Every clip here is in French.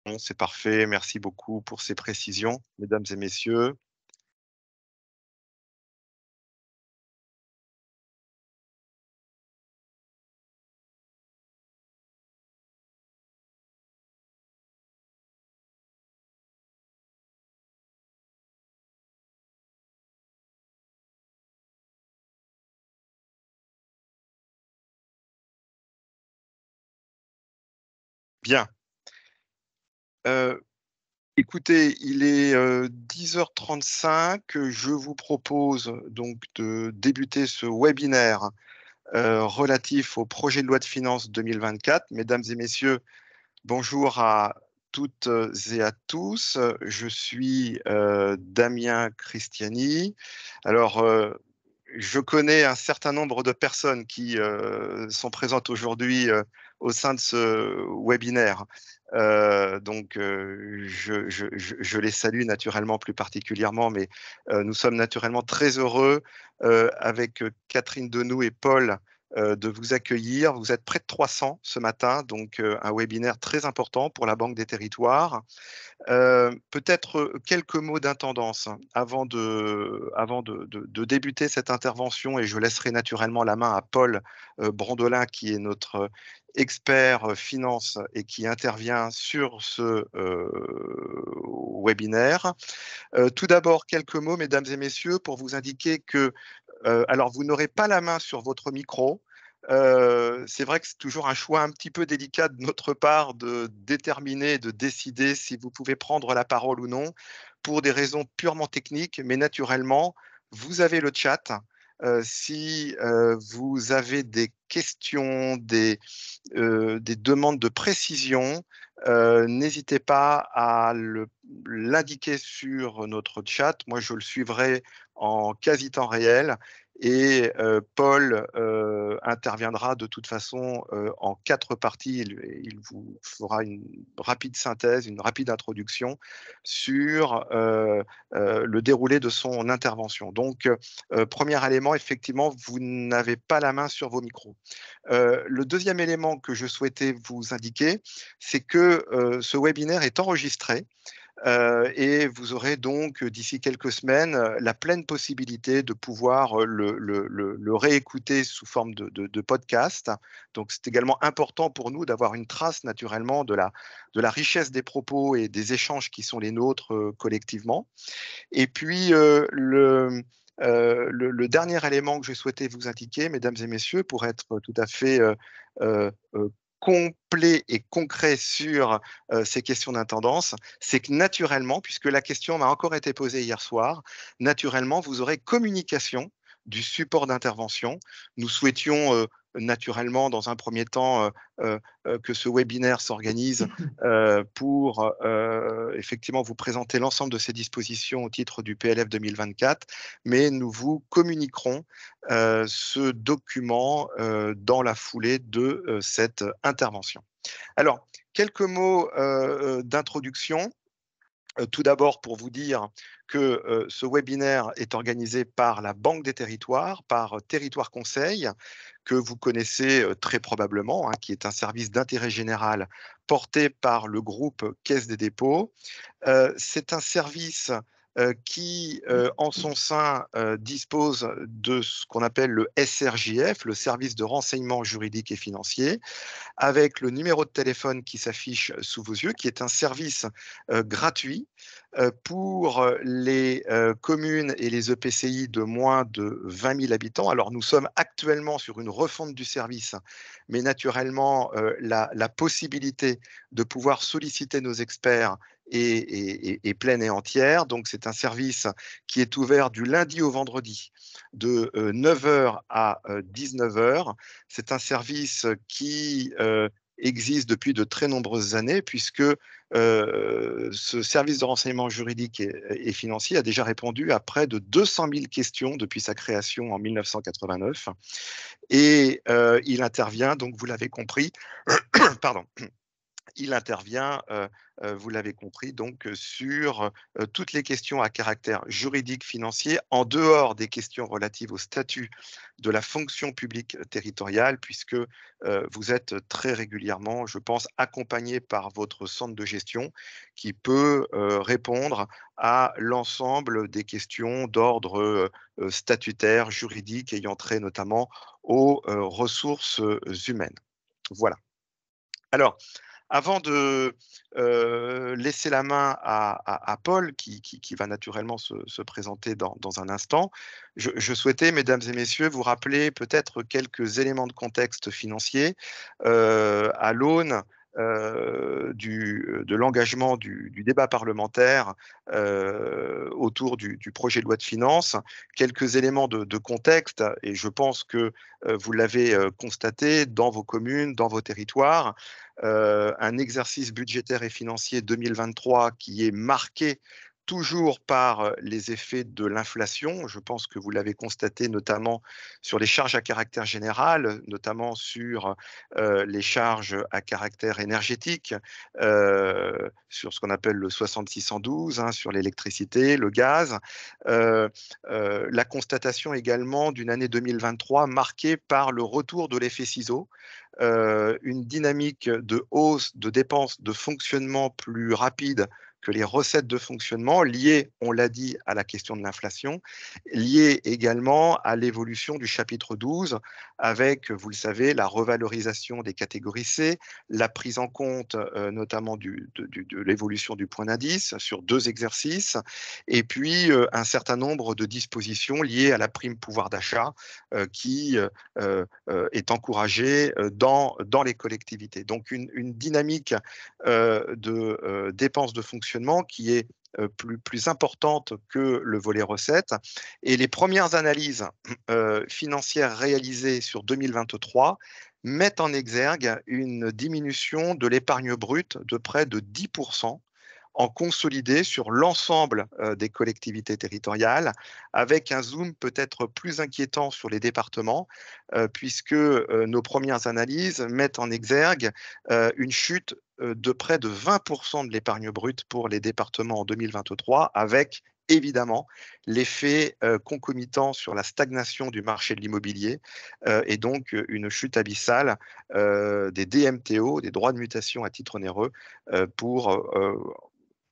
Bon, c'est parfait. Merci beaucoup pour ces précisions, mesdames et messieurs. Bien. Euh, Écoutez, il est 10h35. Je vous propose donc de débuter ce webinaire relatif au projet de loi de finances 2024. Mesdames et messieurs, bonjour à toutes et à tous. Je suis Damien Christiani. Alors, je connais un certain nombre de personnes qui sont présentes aujourd'hui au sein de ce webinaire. Je les salue naturellement plus particulièrement, mais nous sommes naturellement très heureux avec Catherine Denou et Paul de vous accueillir. Vous êtes près de 300 ce matin, donc un webinaire très important pour la Banque des Territoires. Peut-être quelques mots d'intendance avant de débuter cette intervention, et je laisserai naturellement la main à Paul Brandolin, qui est notre expert finance et qui intervient sur ce webinaire. Tout d'abord, quelques mots, mesdames et messieurs, pour vous indiquer que alors, vous n'aurez pas la main sur votre micro. C'est vrai que c'est toujours un choix un petit peu délicat de notre part de déterminer, de décider si vous pouvez prendre la parole ou non pour des raisons purement techniques, mais naturellement, vous avez le chat. Si vous avez des questions, des demandes de précision, n'hésitez pas à l'indiquer sur notre chat. Moi, je le suivrai en quasi temps réel et Paul interviendra de toute façon en 4 parties. Il vous fera une rapide synthèse, une rapide introduction sur le déroulé de son intervention. Donc, premier élément, effectivement, vous n'avez pas la main sur vos micros. Le deuxième élément que je souhaitais vous indiquer, c'est que ce webinaire est enregistré et vous aurez donc d'ici quelques semaines la pleine possibilité de pouvoir le réécouter sous forme de podcast. Donc c'est également important pour nous d'avoir une trace naturellement de la richesse des propos et des échanges qui sont les nôtres collectivement. Et puis, le dernier élément que je souhaitais vous indiquer, mesdames et messieurs, pour être tout à fait complet et concret sur ces questions d'intendance, c'est que naturellement, puisque la question m'a encore été posée hier soir, naturellement, vous aurez communication du support d'intervention. Nous souhaitions naturellement, dans un premier temps, que ce webinaire s'organise pour effectivement vous présenter l'ensemble de ces dispositions au titre du PLF 2024, mais nous vous communiquerons ce document dans la foulée de cette intervention. Alors, quelques mots d'introduction. Tout d'abord, pour vous dire que ce webinaire est organisé par la Banque des Territoires, par Territoire Conseil, que vous connaissez très probablement, hein, qui est un service d'intérêt général porté par le groupe Caisse des dépôts. C'est un service qui, en son sein, dispose de ce qu'on appelle le SRJF, le service de renseignement juridique et financier, avec le numéro de téléphone qui s'affiche sous vos yeux, qui est un service gratuit pour les communes et les EPCI de moins de 20 000 habitants. Alors, nous sommes actuellement sur une refonte du service, mais naturellement, la possibilité de pouvoir solliciter nos experts est pleine et entière. Donc, c'est un service qui est ouvert du lundi au vendredi de 9h à 19h. C'est un service qui existe depuis de très nombreuses années, puisque ce service de renseignement juridique et financier a déjà répondu à près de 200 000 questions depuis sa création en 1989. Et il intervient, donc vous l'avez compris, pardon, il intervient, vous l'avez compris, donc sur toutes les questions à caractère juridique, financier, en dehors des questions relatives au statut de la fonction publique territoriale, puisque vous êtes très régulièrement, je pense, accompagné par votre centre de gestion qui peut répondre à l'ensemble des questions d'ordre statutaire, juridique, ayant trait notamment aux ressources humaines. Voilà. Alors, avant de laisser la main à Paul, qui va naturellement se présenter dans un instant, je souhaitais, mesdames et messieurs, vous rappeler peut-être quelques éléments de contexte financier à l'aune de l'engagement du débat parlementaire autour du projet de loi de finances. Quelques éléments de contexte, et je pense que vous l'avez constaté dans vos communes, dans vos territoires, un exercice budgétaire et financier 2023 qui est marqué toujours par les effets de l'inflation. Je pense que vous l'avez constaté notamment sur les charges à caractère général, notamment sur les charges à caractère énergétique, sur ce qu'on appelle le 6612, hein, sur l'électricité, le gaz. La constatation également d'une année 2023 marquée par le retour de l'effet ciseau, une dynamique de hausse de dépenses de fonctionnement plus rapide que les recettes de fonctionnement, liées, on l'a dit, à la question de l'inflation, liées également à l'évolution du chapitre 12, avec, vous le savez, la revalorisation des catégories C, la prise en compte notamment de l'évolution du point d'indice sur 2 exercices, et puis un certain nombre de dispositions liées à la prime pouvoir d'achat qui est encouragée dans les collectivités. Donc une dynamique de dépenses de fonctionnement qui est plus importante que le volet recettes. Et les premières analyses financières réalisées sur 2023 mettent en exergue une diminution de l'épargne brute de près de 10% en consolidé sur l'ensemble des collectivités territoriales, avec un zoom peut-être plus inquiétant sur les départements, puisque nos premières analyses mettent en exergue une chute de près de 20% de l'épargne brute pour les départements en 2023, avec évidemment l'effet concomitant sur la stagnation du marché de l'immobilier et donc une chute abyssale des DMTO, des droits de mutation à titre onéreux, pour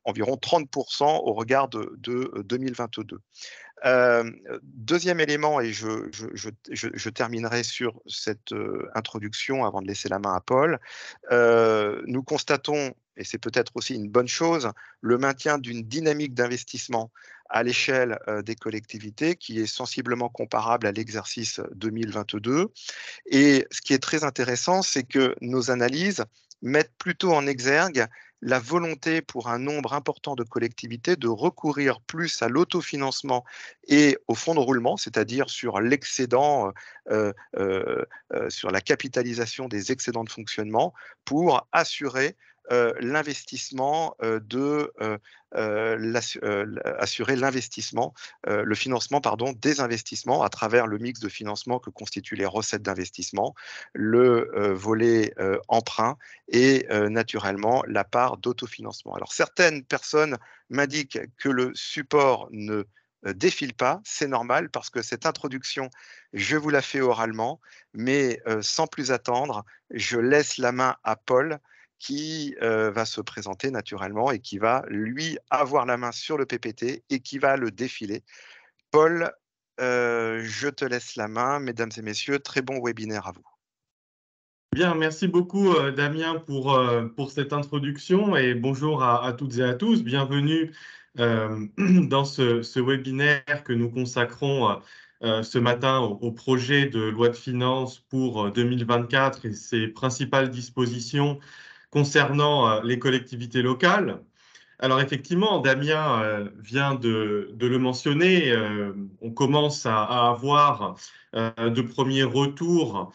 environ 30% au regard de 2022. Deuxième élément, et je terminerai sur cette introduction avant de laisser la main à Paul, nous constatons, et c'est peut-être aussi une bonne chose, le maintien d'une dynamique d'investissement à l'échelle des collectivités qui est sensiblement comparable à l'exercice 2022. Et ce qui est très intéressant, c'est que nos analyses mettent plutôt en exergue la volonté pour un nombre important de collectivités de recourir plus à l'autofinancement et au fonds de roulement, c'est-à-dire sur l'excédent, sur la capitalisation des excédents de fonctionnement pour assurer l'investissement assurer l'investissement, le financement pardon, des investissements à travers le mix de financement que constituent les recettes d'investissement, le volet emprunt et naturellement la part d'autofinancement. Alors certaines personnes m'indiquent que le support ne défile pas, c'est normal parce que cette introduction, je vous la fais oralement, mais sans plus attendre, je laisse la main à Paul qui va se présenter naturellement et qui va, lui, avoir la main sur le PPT et qui va le défiler. Paul, je te laisse la main. Mesdames et messieurs, très bon webinaire à vous. Bien, merci beaucoup Damien pour cette introduction et bonjour à toutes et à tous. Bienvenue dans ce webinaire que nous consacrons ce matin au projet de loi de finances pour 2024 et ses principales dispositions concernant les collectivités locales. Alors effectivement, Damien vient de le mentionner, on commence à avoir de premiers retours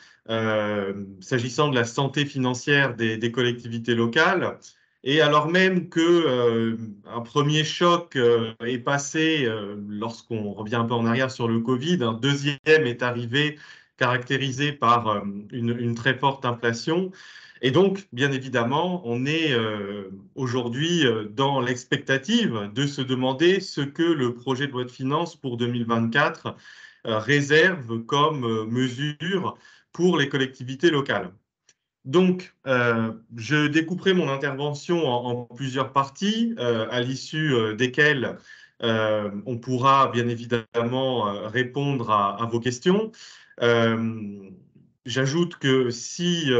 s'agissant de la santé financière des collectivités locales. Et alors même que un premier choc est passé lorsqu'on revient un peu en arrière sur le Covid, un deuxième est arrivé caractérisé par une très forte inflation. Et donc, bien évidemment, on est aujourd'hui dans l'expectative de se demander ce que le projet de loi de finances pour 2024 réserve comme mesure pour les collectivités locales. Donc, je découperai mon intervention en plusieurs parties, à l'issue desquelles on pourra bien évidemment répondre à vos questions. Euh, J'ajoute que si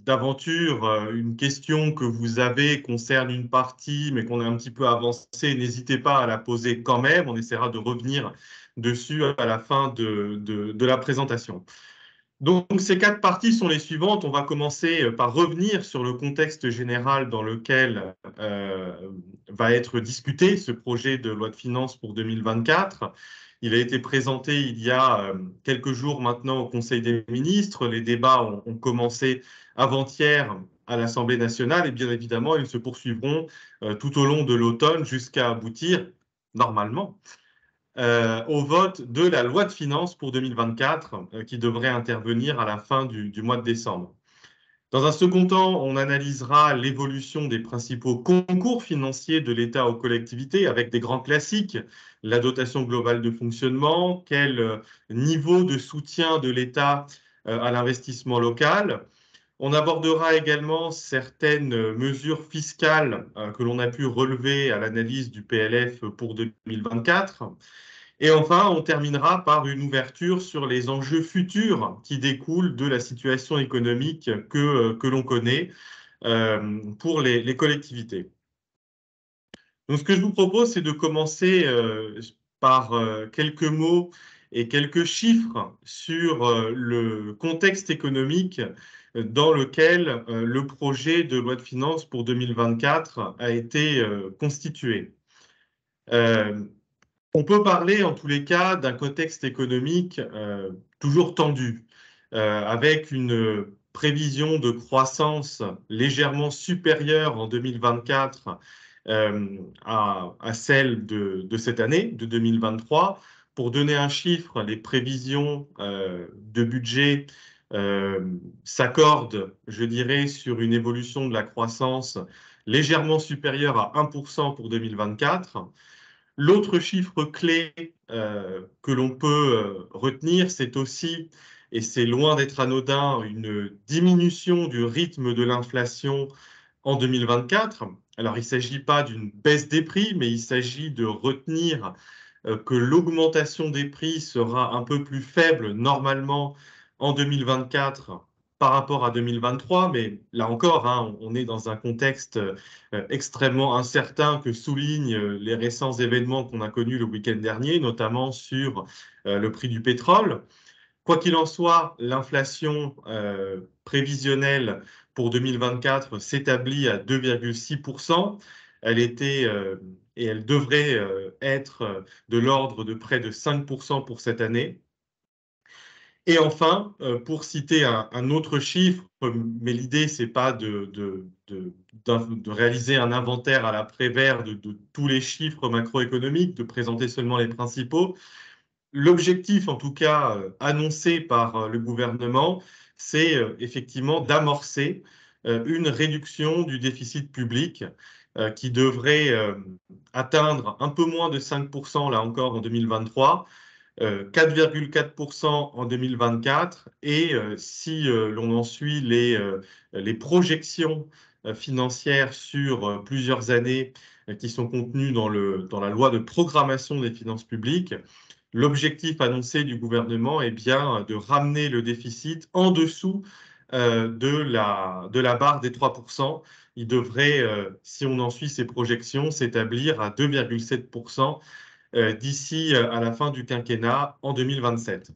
d'aventure une question que vous avez concerne une partie, mais qu'on a un petit peu avancé, n'hésitez pas à la poser quand même. On essaiera de revenir dessus à la fin de la présentation. Donc, ces quatre parties sont les suivantes. On va commencer par revenir sur le contexte général dans lequel va être discuté ce projet de loi de finances pour 2024. Il a été présenté il y a quelques jours maintenant au Conseil des ministres. Les débats ont commencé avant-hier à l'Assemblée nationale et bien évidemment, ils se poursuivront tout au long de l'automne jusqu'à aboutir, normalement, au vote de la loi de finances pour 2024 qui devrait intervenir à la fin du mois de décembre. Dans un second temps, on analysera l'évolution des principaux concours financiers de l'État aux collectivités avec des grands classiques, la dotation globale de fonctionnement, quel niveau de soutien de l'État à l'investissement local. On abordera également certaines mesures fiscales que l'on a pu relever à l'analyse du PLF pour 2024. Et enfin, on terminera par une ouverture sur les enjeux futurs qui découlent de la situation économique que l'on connaît pour les collectivités. Donc, ce que je vous propose, c'est de commencer par quelques mots et quelques chiffres sur le contexte économique dans lequel le projet de loi de finances pour 2024 a été constitué. Euh, on peut parler en tous les cas d'un contexte économique toujours tendu, avec une prévision de croissance légèrement supérieure en 2024 à celle de cette année, de 2023. Pour donner un chiffre, les prévisions de budget s'accordent, je dirais, sur une évolution de la croissance légèrement supérieure à 1% pour 2024. L'autre chiffre clé que l'on peut retenir, c'est aussi, et c'est loin d'être anodin, une diminution du rythme de l'inflation en 2024. Alors, il ne s'agit pas d'une baisse des prix, mais il s'agit de retenir que l'augmentation des prix sera un peu plus faible normalement en 2024 par rapport à 2023. Mais là encore, hein, on est dans un contexte extrêmement incertain que soulignent les récents événements qu'on a connus le week-end dernier, notamment sur le prix du pétrole. Quoi qu'il en soit, l'inflation prévisionnelle pour 2024 s'établit à 2,6%. Elle était et elle devrait être de l'ordre de près de 5% pour cette année. Et enfin, pour citer un autre chiffre, mais l'idée, c'est pas de réaliser un inventaire à la Prévert de tous les chiffres macroéconomiques, de présenter seulement les principaux. L'objectif, en tout cas, annoncé par le gouvernement, c'est effectivement d'amorcer une réduction du déficit public qui devrait atteindre un peu moins de 5%, là encore, en 2023, 4,4% en 2024, et si l'on en suit les projections financières sur plusieurs années qui sont contenues dans la loi de programmation des finances publiques, l'objectif annoncé du gouvernement est bien de ramener le déficit en dessous de la barre des 3%. Il devrait, si on en suit ces projections, s'établir à 2,7% d'ici à la fin du quinquennat en 2027.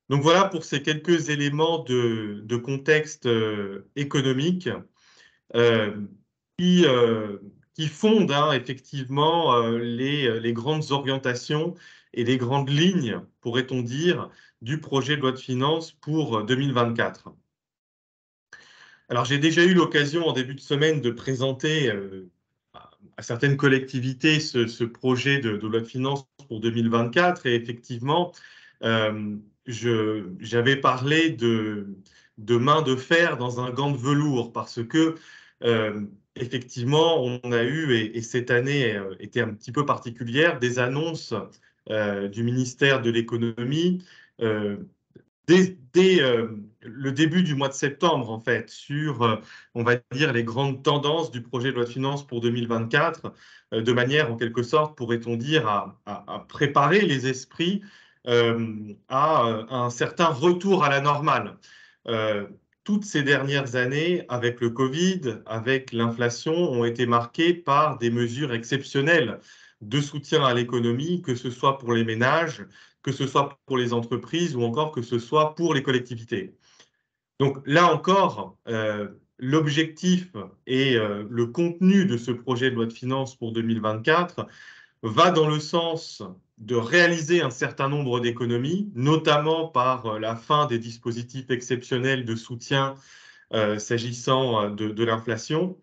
Donc voilà pour ces quelques éléments de contexte économique euh, qui, euh, qui fondent hein, effectivement les grandes orientations et les grandes lignes, pourrait-on dire, du projet de loi de finances pour 2024. Alors j'ai déjà eu l'occasion en début de semaine de présenter à certaines collectivités ce projet de loi de finances pour 2024 et effectivement, j'avais parlé de main de fer dans un gant de velours, parce que effectivement, on a eu, et cette année était un petit peu particulière, des annonces du ministère de l'économie euh, dès le début du mois de septembre, en fait, sur, on va dire, les grandes tendances du projet de loi de finances pour 2024, de manière, en quelque sorte, pourrait-on dire, à préparer les esprits à un certain retour à la normale. Euh, Toutes ces dernières années, avec le Covid, avec l'inflation, ont été marquées par des mesures exceptionnelles de soutien à l'économie, que ce soit pour les ménages, que ce soit pour les entreprises ou encore que ce soit pour les collectivités. Donc là encore, l'objectif et le contenu de ce projet de loi de finances pour 2024 va dans le sens de réaliser un certain nombre d'économies, notamment par la fin des dispositifs exceptionnels de soutien s'agissant de l'inflation.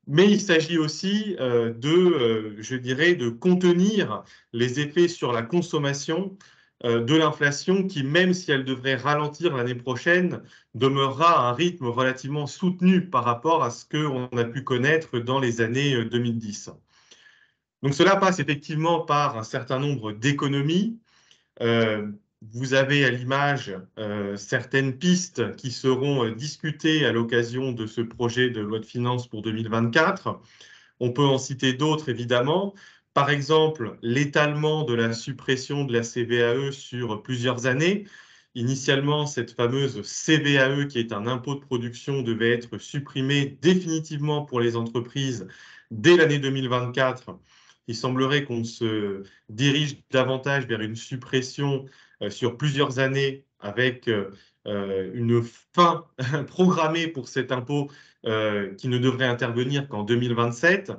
Mais il s'agit aussi je dirais, de contenir les effets sur la consommation de l'inflation qui, même si elle devrait ralentir l'année prochaine, demeurera à un rythme relativement soutenu par rapport à ce qu'on a pu connaître dans les années 2010. Donc cela passe effectivement par un certain nombre d'économies. Euh, Vous avez à l'image certaines pistes qui seront discutées à l'occasion de ce projet de loi de finances pour 2024. On peut en citer d'autres, évidemment. Par exemple, l'étalement de la suppression de la CVAE sur plusieurs années. Initialement, cette fameuse CVAE, qui est un impôt de production, devait être supprimée définitivement pour les entreprises dès l'année 2024. Il semblerait qu'on se dirige davantage vers une suppression sur plusieurs années avec une fin programmée pour cet impôt qui ne devrait intervenir qu'en 2027.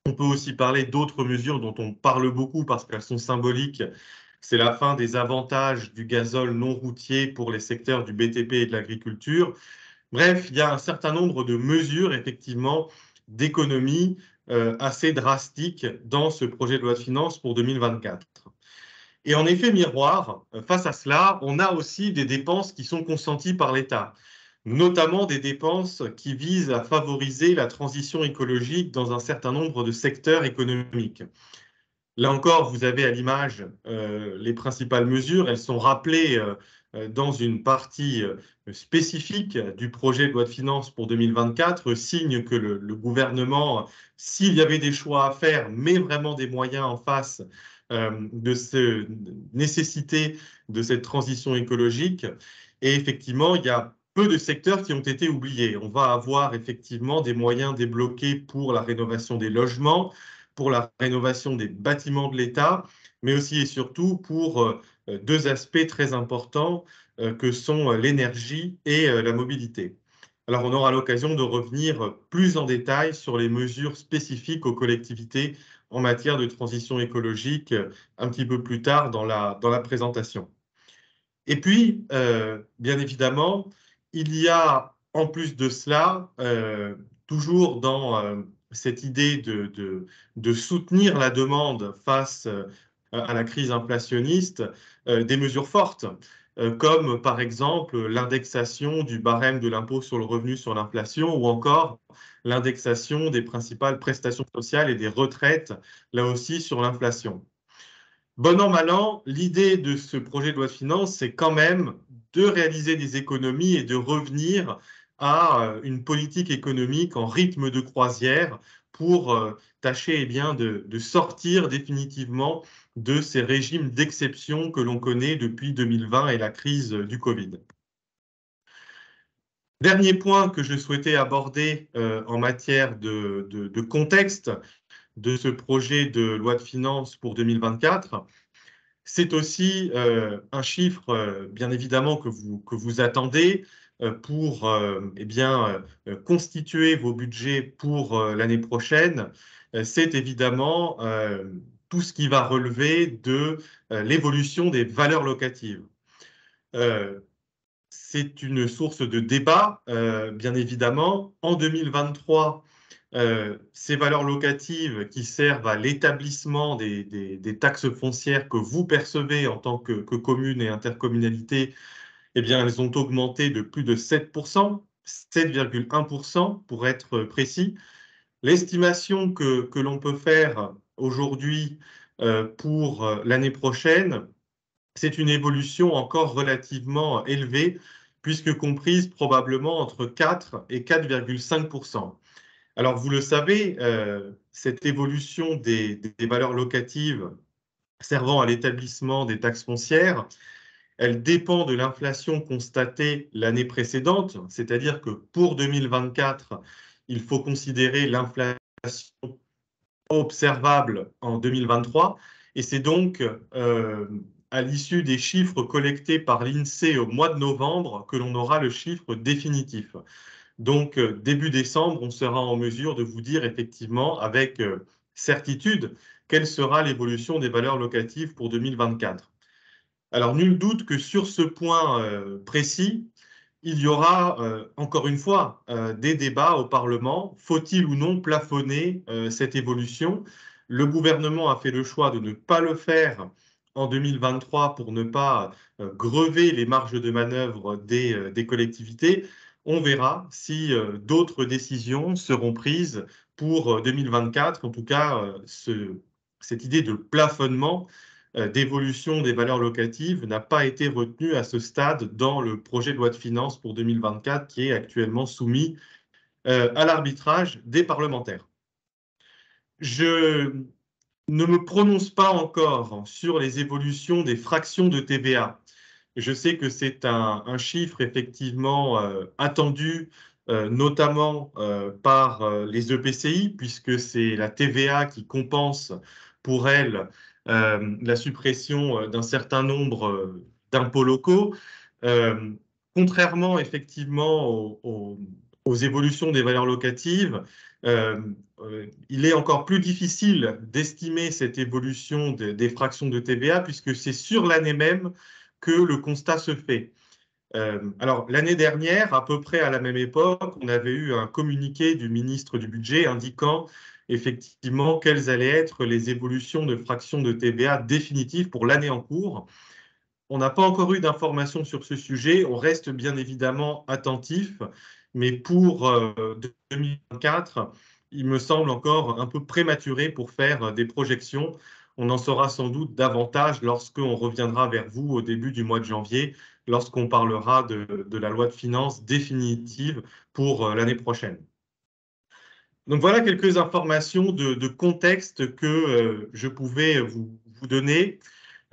On peut aussi parler d'autres mesures dont on parle beaucoup parce qu'elles sont symboliques. C'est la fin des avantages du gazole non routier pour les secteurs du BTP et de l'agriculture. Bref, il y a un certain nombre de mesures, effectivement, d'économie assez drastiques dans ce projet de loi de finances pour 2024. Et en effet miroir, face à cela, on a aussi des dépenses qui sont consenties par l'État, notamment des dépenses qui visent à favoriser la transition écologique dans un certain nombre de secteurs économiques. Là encore, vous avez à l'image les principales mesures. Elles sont rappelées dans une partie spécifique du projet de loi de finances pour 2024, signe que le gouvernement, s'il y avait des choix à faire, met vraiment des moyens en face de cette nécessité de cette transition écologique. Et effectivement, il y a peu de secteurs qui ont été oubliés. On va avoir effectivement des moyens débloqués pour la rénovation des logements, pour la rénovation des bâtiments de l'État, mais aussi et surtout pour deux aspects très importants que sont l'énergie et la mobilité. Alors, on aura l'occasion de revenir plus en détail sur les mesures spécifiques aux collectivités en matière de transition écologique un petit peu plus tard dans la présentation. Et puis, bien évidemment, il y a en plus de cela, toujours dans cette idée de soutenir la demande face à la crise inflationniste, des mesures fortes, comme par exemple l'indexation du barème de l'impôt sur le revenu sur l'inflation ou encore l'indexation des principales prestations sociales et des retraites, là aussi sur l'inflation. Bon an, mal an, l'idée de ce projet de loi de finances, c'est quand même de réaliser des économies et de revenir à une politique économique en rythme de croisière pour tâcher bien, de sortir définitivement de ces régimes d'exception que l'on connaît depuis 2020 et la crise du Covid. Dernier point que je souhaitais aborder en matière de contexte de ce projet de loi de finances pour 2024, c'est aussi un chiffre, bien évidemment, que vous attendez pour eh bien, constituer vos budgets pour l'année prochaine. C'est évidemment tout ce qui va relever de l'évolution des valeurs locatives. Euh, c'est une source de débat, bien évidemment. En 2023, ces valeurs locatives qui servent à l'établissement des taxes foncières que vous percevez en tant que commune et intercommunalité, eh bien, elles ont augmenté de plus de 7%, 7,1% pour être précis. L'estimation que l'on peut faire aujourd'hui pour l'année prochaine, c'est une évolution encore relativement élevée, puisque comprise probablement entre 4 et 4,5%. Alors, vous le savez, cette évolution des valeurs locatives servant à l'établissement des taxes foncières, elle dépend de l'inflation constatée l'année précédente, c'est-à-dire que pour 2024, il faut considérer l'inflation observable en 2023, et c'est donc à l'issue des chiffres collectés par l'INSEE au mois de novembre que l'on aura le chiffre définitif. Donc, début décembre, on sera en mesure de vous dire effectivement avec certitude quelle sera l'évolution des valeurs locatives pour 2024. Alors, nul doute que sur ce point précis, il y aura encore une fois des débats au Parlement. Faut-il ou non plafonner cette évolution? Le gouvernement a fait le choix de ne pas le faire en 2023 pour ne pas grever les marges de manœuvre des collectivités. On verra si d'autres décisions seront prises pour 2024. En tout cas, cette idée de plafonnement d'évolution des valeurs locatives n'a pas été retenue à ce stade dans le projet de loi de finances pour 2024 qui est actuellement soumis à l'arbitrage des parlementaires. Je ne me prononce pas encore sur les évolutions des fractions de TVA. Je sais que c'est un chiffre effectivement attendu, notamment par les EPCI, puisque c'est la TVA qui compense pour elle la suppression d'un certain nombre d'impôts locaux. Euh, Contrairement effectivement aux évolutions des valeurs locatives, euh, il est encore plus difficile d'estimer cette évolution des fractions de TVA, puisque c'est sur l'année même que le constat se fait. Alors, l'année dernière, à peu près à la même époque, on avait eu un communiqué du ministre du Budget indiquant effectivement quelles allaient être les évolutions de fractions de TVA définitives pour l'année en cours. On n'a pas encore eu d'informations sur ce sujet. On reste bien évidemment attentif, mais pour 2024, il me semble encore un peu prématuré pour faire des projections. On en saura sans doute davantage lorsqu'on reviendra vers vous au début du mois de janvier, lorsqu'on parlera de la loi de finances définitive pour l'année prochaine. Donc voilà quelques informations de contexte que je pouvais vous donner.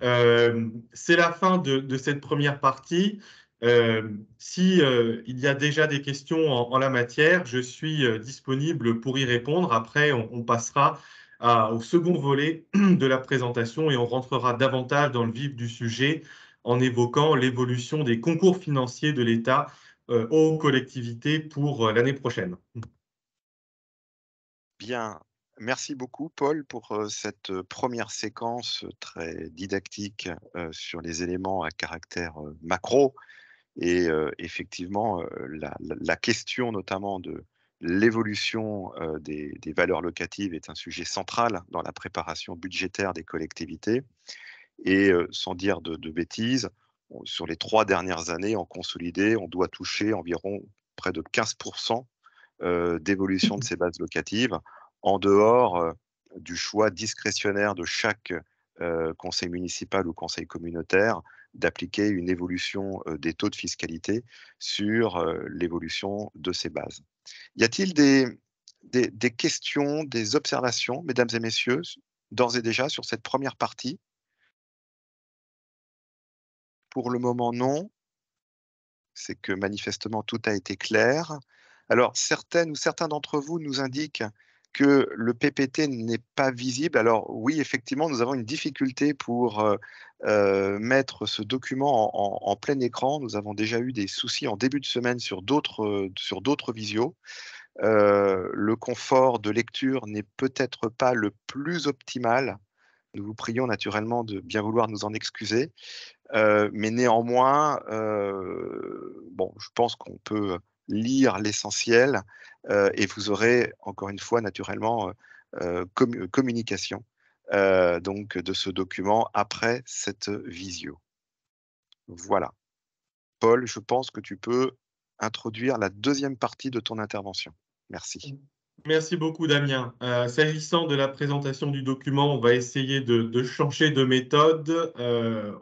C'est la fin de cette première partie. Si il y a déjà des questions en la matière, je suis disponible pour y répondre. Après, on passera au second volet de la présentation et on rentrera davantage dans le vif du sujet en évoquant l'évolution des concours financiers de l'État aux collectivités pour l'année prochaine. Bien, merci beaucoup Paul pour cette première séquence très didactique sur les éléments à caractère macro et effectivement la question notamment de l'évolution des valeurs locatives est un sujet central dans la préparation budgétaire des collectivités et sans dire de bêtises, sur les 3 dernières années en consolidé, on doit toucher environ près de 15% d'évolution de ces bases locatives, en dehors du choix discrétionnaire de chaque conseil municipal ou conseil communautaire d'appliquer une évolution des taux de fiscalité sur l'évolution de ces bases. Y a-t-il des questions, des observations, mesdames et messieurs, d'ores et déjà sur cette première partie? Pour le moment, non. C'est que manifestement tout a été clair. Alors certaines ou certains d'entre vous nous indiquent que le PPT n'est pas visible. Alors oui, effectivement, nous avons une difficulté pour mettre ce document en plein écran. Nous avons déjà eu des soucis en début de semaine sur d'autres visios. Le confort de lecture n'est peut-être pas le plus optimal. Nous vous prions naturellement de bien vouloir nous en excuser. Mais néanmoins, bon, je pense qu'on peut lire l'essentiel et vous aurez encore une fois naturellement communication donc de ce document après cette visio. Voilà. Paul, je pense que tu peux introduire la deuxième partie de ton intervention. Merci. Merci beaucoup, Damien. S'agissant de la présentation du document, on va essayer de changer de méthode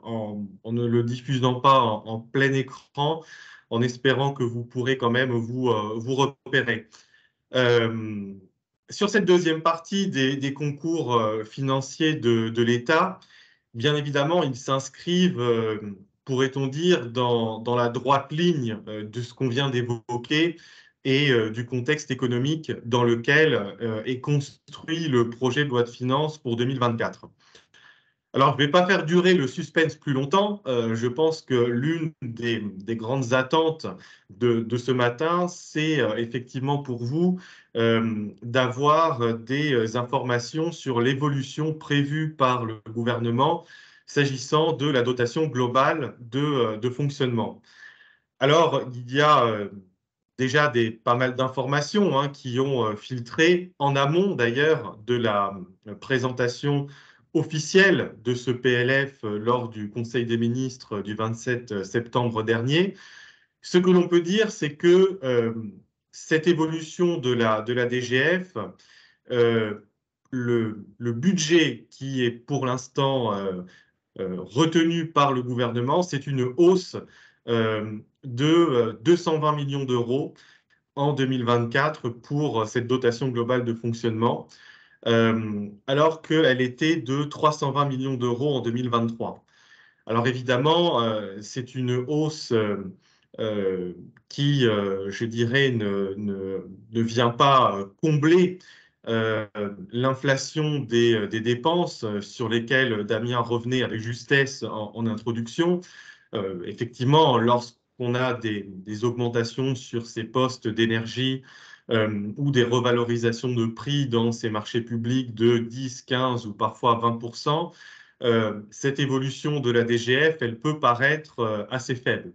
en ne le diffusant pas en plein écran, en espérant que vous pourrez quand même vous repérer. Sur cette deuxième partie des concours financiers de l'État, bien évidemment, ils s'inscrivent, pourrait-on dire, dans la droite ligne de ce qu'on vient d'évoquer et du contexte économique dans lequel est construit le projet de loi de finances pour 2024. Alors, je ne vais pas faire durer le suspense plus longtemps. Je pense que l'une des grandes attentes de ce matin, c'est effectivement pour vous d'avoir des informations sur l'évolution prévue par le gouvernement s'agissant de la dotation globale de fonctionnement. Alors, il y a déjà pas mal d'informations qui ont filtré en amont d'ailleurs de la présentation officielle de ce PLF lors du Conseil des ministres du 27 septembre dernier. Ce que l'on peut dire, c'est que cette évolution de la DGF, le budget qui est pour l'instant retenu par le gouvernement, c'est une hausse de 220 millions d'euros en 2024 pour cette dotation globale de fonctionnement, alors qu'elle était de 320 millions d'euros en 2023. Alors évidemment, c'est une hausse qui, je dirais, ne vient pas combler l'inflation des dépenses sur lesquelles Damien revenait avec justesse en introduction. Effectivement, lorsqu'on a des augmentations sur ces postes d'énergie ou des revalorisations de prix dans ces marchés publics de 10, 15 ou parfois 20%, cette évolution de la DGF, elle peut paraître assez faible.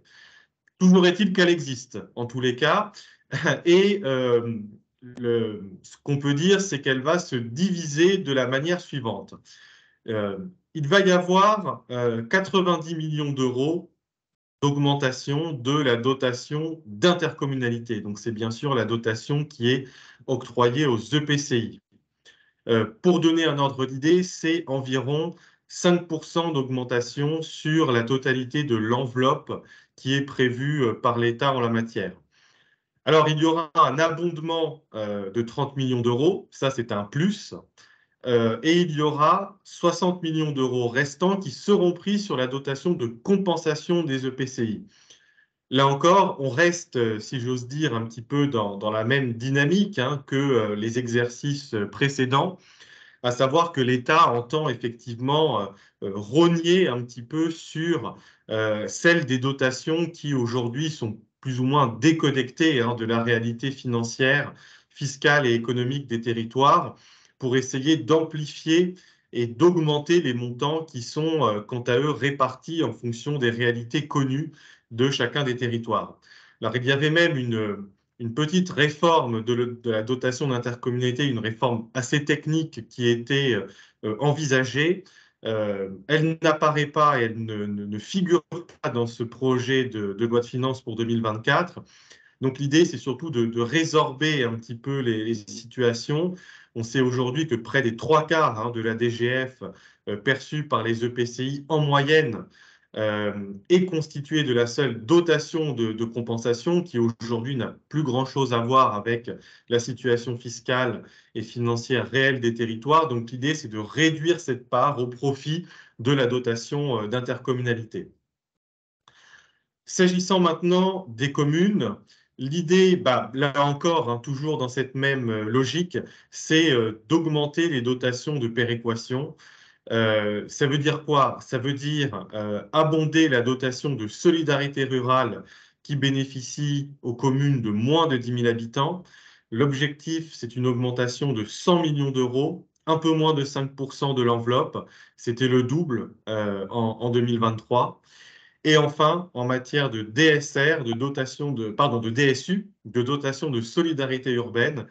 Toujours est-il qu'elle existe, en tous les cas, et ce qu'on peut dire, c'est qu'elle va se diviser de la manière suivante. Il va y avoir 90 millions d'euros d'augmentation de la dotation d'intercommunalité. Donc, c'est bien sûr la dotation qui est octroyée aux EPCI. Pour donner un ordre d'idée, c'est environ 5% d'augmentation sur la totalité de l'enveloppe qui est prévue par l'État en la matière. Alors, il y aura un abondement de 30 millions d'euros, ça c'est un plus, et il y aura 60 millions d'euros restants qui seront pris sur la dotation de compensation des EPCI. Là encore, on reste, si j'ose dire, un petit peu dans la même dynamique que les exercices précédents, à savoir que l'État entend effectivement rogner un petit peu sur celles des dotations qui aujourd'hui sont plus ou moins déconnectées de la réalité financière, fiscale et économique des territoires pour essayer d'amplifier et d'augmenter les montants qui sont, quant à eux, répartis en fonction des réalités connues de chacun des territoires. Alors, il y avait même une petite réforme de la dotation d'intercommunalité, une réforme assez technique qui était envisagée. Elle n'apparaît pas et elle ne figure pas dans ce projet de loi de finances pour 2024. Donc l'idée, c'est surtout de résorber un petit peu les situations. On sait aujourd'hui que près des 3/4 de la DGF perçue par les EPCI en moyenne est constituée de la seule dotation de compensation qui aujourd'hui n'a plus grand-chose à voir avec la situation fiscale et financière réelle des territoires. Donc l'idée, c'est de réduire cette part au profit de la dotation d'intercommunalité. S'agissant maintenant des communes, l'idée, là encore, toujours dans cette même logique, c'est d'augmenter les dotations de péréquation. Ça veut dire quoi? Ça veut dire abonder la dotation de solidarité rurale qui bénéficie aux communes de moins de 10 000 habitants. L'objectif, c'est une augmentation de 100 millions d'euros, un peu moins de 5% de l'enveloppe. C'était le double en 2023. Et enfin, en matière de DSR, de DSU, de dotation de solidarité urbaine,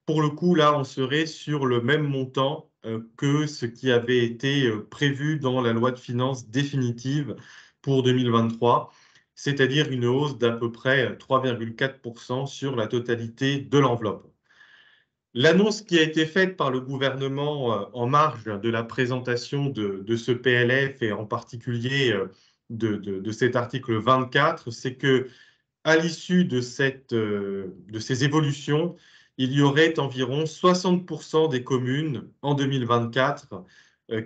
pour le coup, là, on serait sur le même montant que ce qui avait été prévu dans la loi de finances définitive pour 2023. c'est-à-dire une hausse d'à peu près 3,4% sur la totalité de l'enveloppe. L'annonce qui a été faite par le gouvernement en marge de la présentation de ce PLF et en particulier de cet article 24, c'est que à l'issue de ces évolutions, il y aurait environ 60% des communes en 2024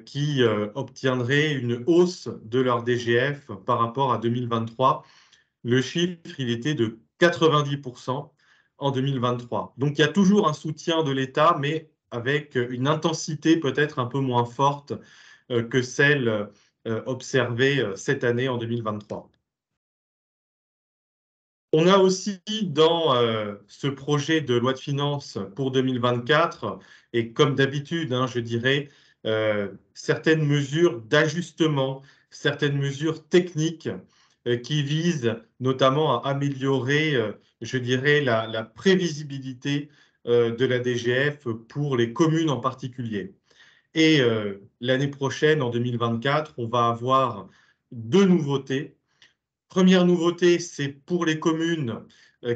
qui obtiendraient une hausse de leur DGF par rapport à 2023. Le chiffre, il était de 90% en 2023. Donc, il y a toujours un soutien de l'État, mais avec une intensité peut-être un peu moins forte que celle observée cette année en 2023. On a aussi dans ce projet de loi de finances pour 2024, et comme d'habitude, hein, je dirais, certaines mesures d'ajustement, certaines mesures techniques qui visent notamment à améliorer, je dirais, la prévisibilité de la DGF pour les communes en particulier. Et l'année prochaine, en 2024, on va avoir deux nouveautés. Première nouveauté, c'est pour les communes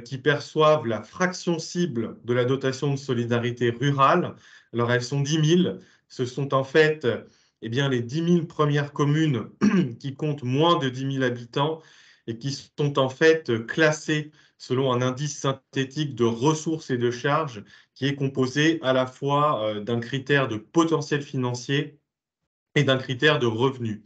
qui perçoivent la fraction cible de la dotation de solidarité rurale. Alors, elles sont 10 000. Ce sont en fait eh bien, les 10 000 premières communes qui comptent moins de 10 000 habitants et qui sont en fait classées selon un indice synthétique de ressources et de charges qui est composé à la fois d'un critère de potentiel financier et d'un critère de revenu.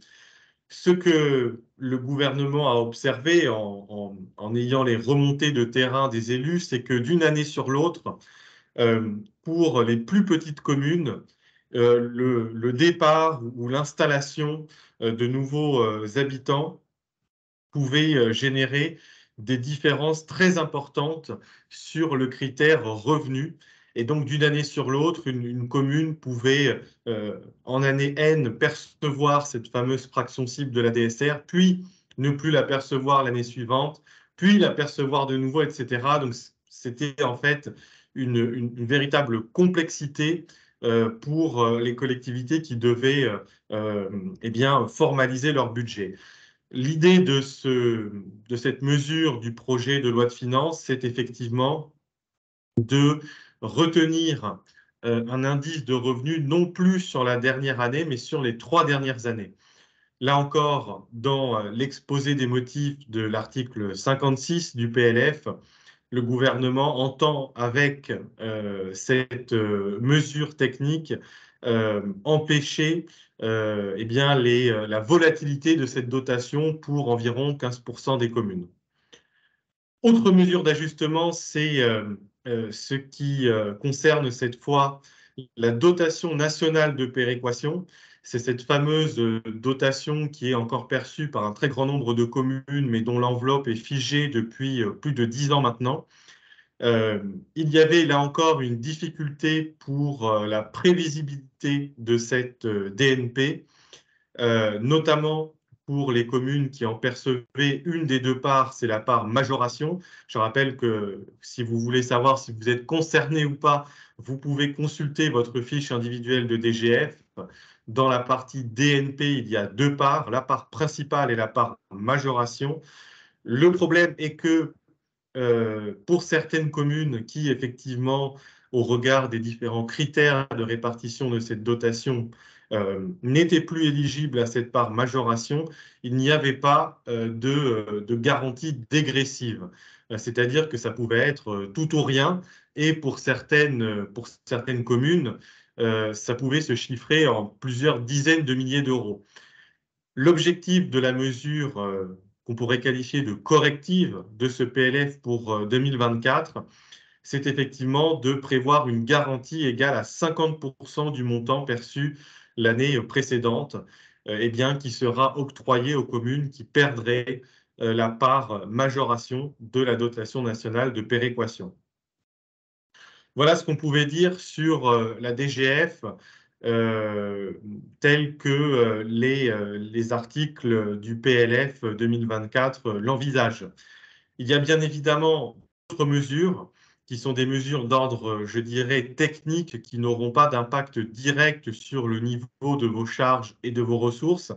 Ce que le gouvernement a observé en ayant les remontées de terrain des élus, c'est que d'une année sur l'autre, pour les plus petites communes, le départ ou l'installation de nouveaux habitants pouvait générer des différences très importantes sur le critère revenu. Et donc, d'une année sur l'autre, une commune pouvait, en année N, percevoir cette fameuse fraction cible de la DSR, puis ne plus la percevoir l'année suivante, puis la percevoir de nouveau, etc. Donc, c'était en fait une véritable complexité pour les collectivités qui devaient eh bien, formaliser leur budget. L'idée de cette mesure du projet de loi de finances, c'est effectivement de retenir un indice de revenu non plus sur la dernière année, mais sur les 3 dernières années. Là encore, dans l'exposé des motifs de l'article 56 du PLF, le gouvernement entend, avec cette mesure technique, empêcher eh bien, la volatilité de cette dotation pour environ 15% des communes. Autre mesure d'ajustement, c'est ce qui concerne cette fois la dotation nationale de péréquation. C'est cette fameuse dotation qui est encore perçue par un très grand nombre de communes, mais dont l'enveloppe est figée depuis plus de 10 ans maintenant. Il y avait là encore une difficulté pour la prévisibilité de cette DNP, notamment pour les communes qui en percevaient une des deux parts, c'est la part majoration. Je rappelle que si vous voulez savoir si vous êtes concerné ou pas, vous pouvez consulter votre fiche individuelle de DGF. Dans la partie DNP, il y a deux parts, la part principale et la part majoration. Le problème est que pour certaines communes qui, effectivement, au regard des différents critères de répartition de cette dotation, n'étaient plus éligibles à cette part majoration, il n'y avait pas de garantie dégressive. C'est-à-dire que ça pouvait être tout ou rien, et pour certaines communes, ça pouvait se chiffrer en plusieurs dizaines de milliers d'euros. L'objectif de la mesure qu'on pourrait qualifier de corrective de ce PLF pour 2024, c'est effectivement de prévoir une garantie égale à 50% du montant perçu l'année précédente, eh bien, qui sera octroyée aux communes qui perdraient la part majoration de la dotation nationale de péréquation. Voilà ce qu'on pouvait dire sur la DGF tels que les articles du PLF 2024 l'envisagent. Il y a bien évidemment d'autres mesures qui sont des mesures d'ordre, je dirais, technique, qui n'auront pas d'impact direct sur le niveau de vos charges et de vos ressources.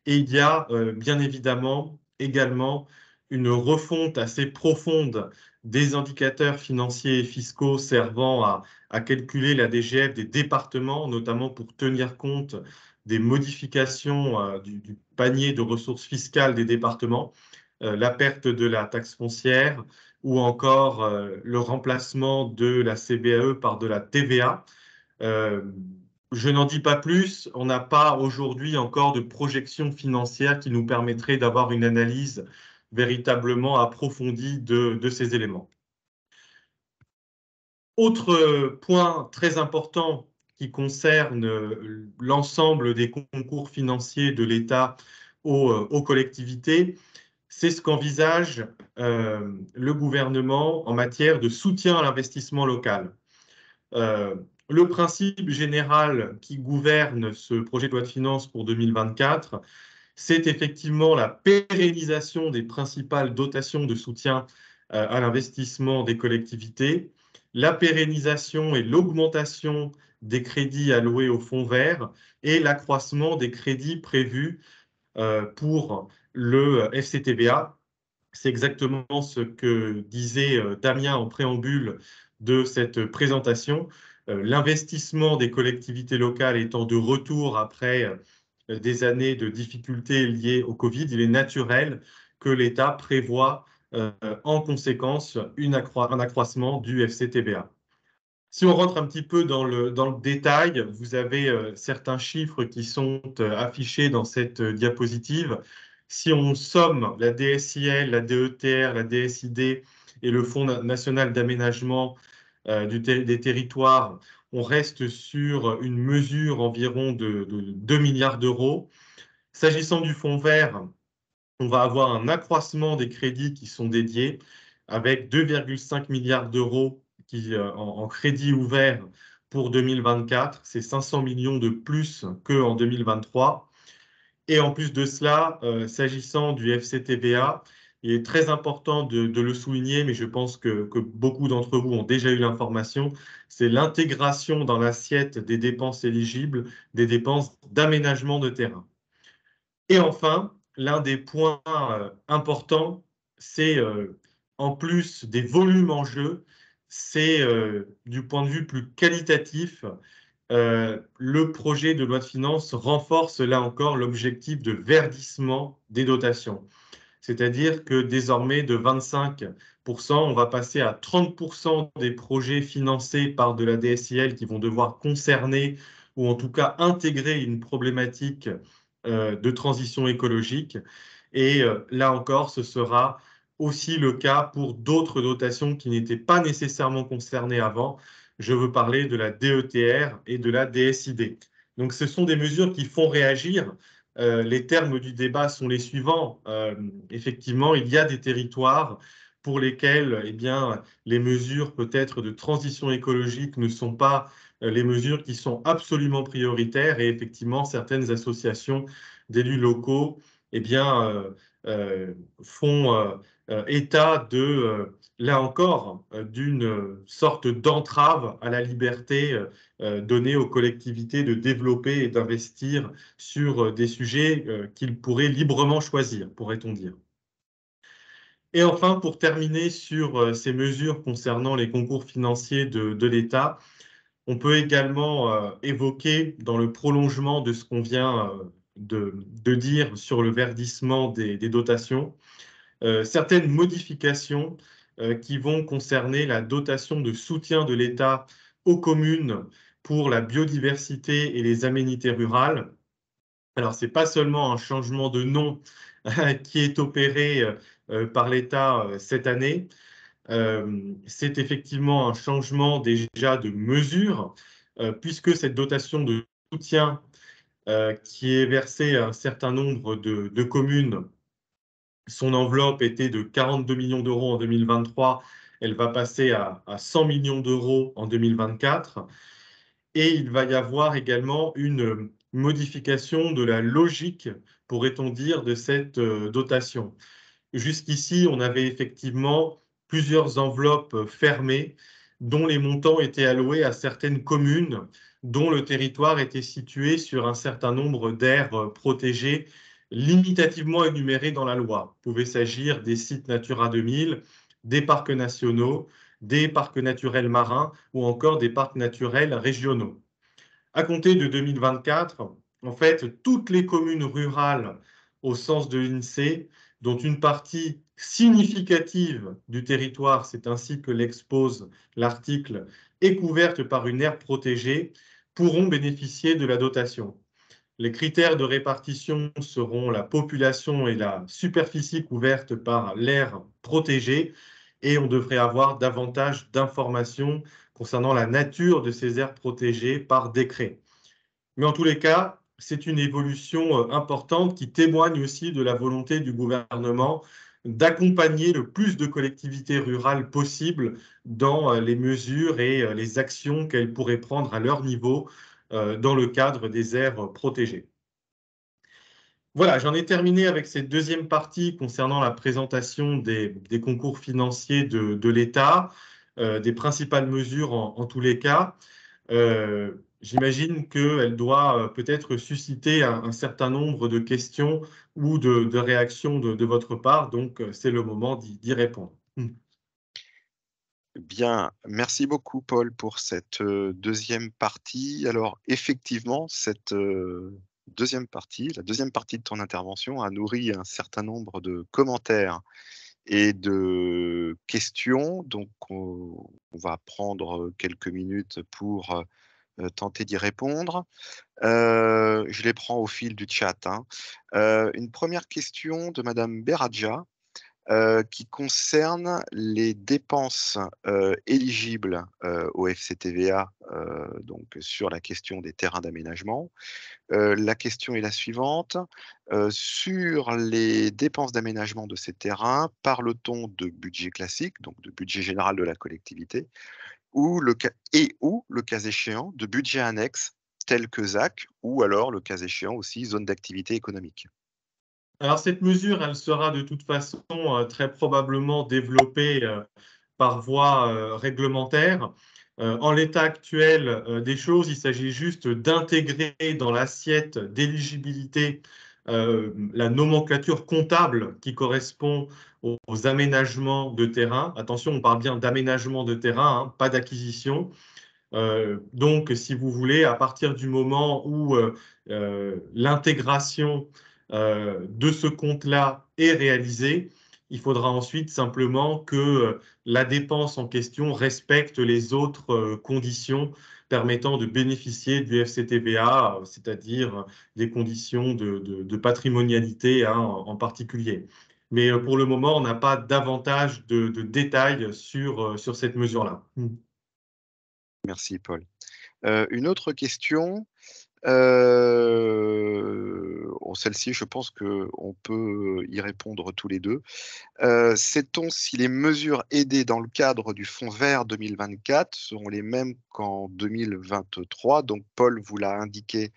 Et il y a bien évidemment également une refonte assez profonde des indicateurs financiers et fiscaux servant à calculer la DGF des départements, notamment pour tenir compte des modifications du panier de ressources fiscales des départements, la perte de la taxe foncière ou encore le remplacement de la CVAE par de la TVA. Euh, je n'en dis pas plus. On n'a pas aujourd'hui encore de projection financière qui nous permettrait d'avoir une analyse véritablement approfondie de ces éléments. Autre point très important qui concerne l'ensemble des concours financiers de l'État aux collectivités, c'est ce qu'envisage le gouvernement en matière de soutien à l'investissement local. Euh, le principe général qui gouverne ce projet de loi de finances pour 2024, c'est effectivement la pérennisation des principales dotations de soutien à l'investissement des collectivités, la pérennisation et l'augmentation des crédits alloués au fonds vert et l'accroissement des crédits prévus pour le FCTVA. C'est exactement ce que disait Damien en préambule de cette présentation. L'investissement des collectivités locales étant de retour après des années de difficultés liées au Covid, il est naturel que l'État prévoit en conséquence un accroissement du FCTVA. Si on rentre un petit peu dans le détail, vous avez certains chiffres qui sont affichés dans cette diapositive. Si on somme la DSIL, la DETR, la DSID et le Fonds national d'aménagement des territoires, on reste sur une mesure environ de 2 milliards d'euros. S'agissant du fonds vert, on va avoir un accroissement des crédits qui sont dédiés avec 2,5 milliards d'euros en crédits ouverts pour 2024. C'est 500 millions de plus qu'en 2023. Et en plus de cela, s'agissant du FCTVA, il est très important de le souligner, mais je pense que beaucoup d'entre vous ont déjà eu l'information, c'est l'intégration dans l'assiette des dépenses éligibles des dépenses d'aménagement de terrain. Et enfin, l'un des points importants, c'est en plus des volumes en jeu, c'est du point de vue plus qualitatif, le projet de loi de finances renforce là encore l'objectif de verdissement des dotations. C'est-à-dire que désormais, de 25%, on va passer à 30% des projets financés par de la DSIL qui vont devoir concerner ou en tout cas intégrer une problématique de transition écologique. Et là encore, ce sera aussi le cas pour d'autres dotations qui n'étaient pas nécessairement concernées avant. Je veux parler de la DETR et de la DSID. Donc, ce sont des mesures qui font réagir. Les termes du débat sont les suivants. Effectivement, il y a des territoires pour lesquels eh bien, les mesures peut-être de transition écologique ne sont pas les mesures qui sont absolument prioritaires et effectivement, certaines associations d'élus locaux eh bien, font état de, là encore, d'une sorte d'entrave à la liberté donnée aux collectivités de développer et d'investir sur des sujets qu'ils pourraient librement choisir, pourrait-on dire. Et enfin, pour terminer sur ces mesures concernant les concours financiers de l'État, on peut également évoquer, dans le prolongement de ce qu'on vient de dire sur le verdissement des dotations, certaines modifications qui vont concerner la dotation de soutien de l'État aux communes pour la biodiversité et les aménités rurales. Alors, ce n'est pas seulement un changement de nom qui est opéré par l'État cette année, c'est effectivement un changement déjà de mesure, puisque cette dotation de soutien qui est versée à un certain nombre de communes, son enveloppe était de 42 millions d'euros en 2023, elle va passer à 100 millions d'euros en 2024. Et il va y avoir également une modification de la logique, pourrait-on dire, de cette dotation. Jusqu'ici, on avait effectivement plusieurs enveloppes fermées dont les montants étaient alloués à certaines communes dont le territoire était situé sur un certain nombre d'aires protégées limitativement énumérés dans la loi. Il pouvait s'agir des sites Natura 2000, des parcs nationaux, des parcs naturels marins ou encore des parcs naturels régionaux. À compter de 2024, en fait, toutes les communes rurales au sens de l'INSEE, dont une partie significative du territoire, c'est ainsi que l'expose l'article, est couverte par une aire protégée, pourront bénéficier de la dotation. Les critères de répartition seront la population et la superficie couverte par l'aire protégée, et on devrait avoir davantage d'informations concernant la nature de ces aires protégées par décret. Mais en tous les cas, c'est une évolution importante qui témoigne aussi de la volonté du gouvernement d'accompagner le plus de collectivités rurales possible dans les mesures et les actions qu'elles pourraient prendre à leur niveau dans le cadre des aires protégées. Voilà, j'en ai terminé avec cette deuxième partie concernant la présentation des concours financiers de l'État, des principales mesures en tous les cas. J'imagine qu'elle doit peut-être susciter un certain nombre de questions ou de réactions de votre part, donc c'est le moment d'y répondre. Bien, merci beaucoup Paul pour cette deuxième partie. Alors effectivement, cette deuxième partie, la deuxième partie de ton intervention a nourri un certain nombre de commentaires et de questions. Donc on va prendre quelques minutes pour tenter d'y répondre. Je les prends au fil du chat, hein. Une première question de Madame Beradja qui concerne les dépenses éligibles au FCTVA, donc sur la question des terrains d'aménagement. La question est la suivante. Sur les dépenses d'aménagement de ces terrains, parle-t-on de budget classique, donc de budget général de la collectivité, ou le cas échéant, de budget annexe, tel que ZAC, ou alors, le cas échéant aussi, zone d'activité économique? Alors cette mesure, elle sera de toute façon très probablement développée par voie réglementaire. En l'état actuel des choses, il s'agit juste d'intégrer dans l'assiette d'éligibilité la nomenclature comptable qui correspond aux aménagements de terrain. Attention, on parle bien d'aménagement de terrain, hein, pas d'acquisition. Donc, si vous voulez, à partir du moment où l'intégration de ce compte-là est réalisée, il faudra ensuite simplement que la dépense en question respecte les autres conditions permettant de bénéficier du FCTVA, c'est-à-dire des conditions de patrimonialité hein, en particulier. Mais pour le moment, on n'a pas davantage de détails sur cette mesure-là. Merci, Paul. Une autre question. Celle-ci, je pense qu'on peut y répondre tous les deux. Sait-on si les mesures aidées dans le cadre du Fonds vert 2024 seront les mêmes qu'en 2023? Donc, Paul vous l'a indiqué,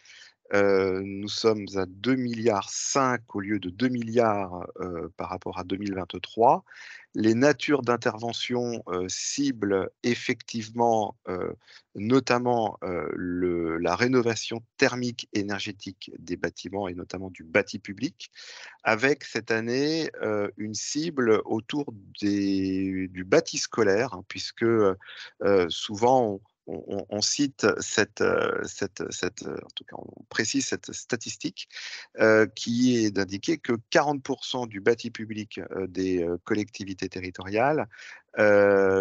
nous sommes à 2,5 milliards au lieu de 2 milliards par rapport à 2023. Les natures d'intervention ciblent effectivement notamment la rénovation thermique énergétique des bâtiments et notamment du bâti public, avec cette année une cible autour du bâti scolaire, hein, puisque souvent on cite en tout cas, on précise cette statistique qui est d'indiquer que 40% du bâti public des collectivités territoriales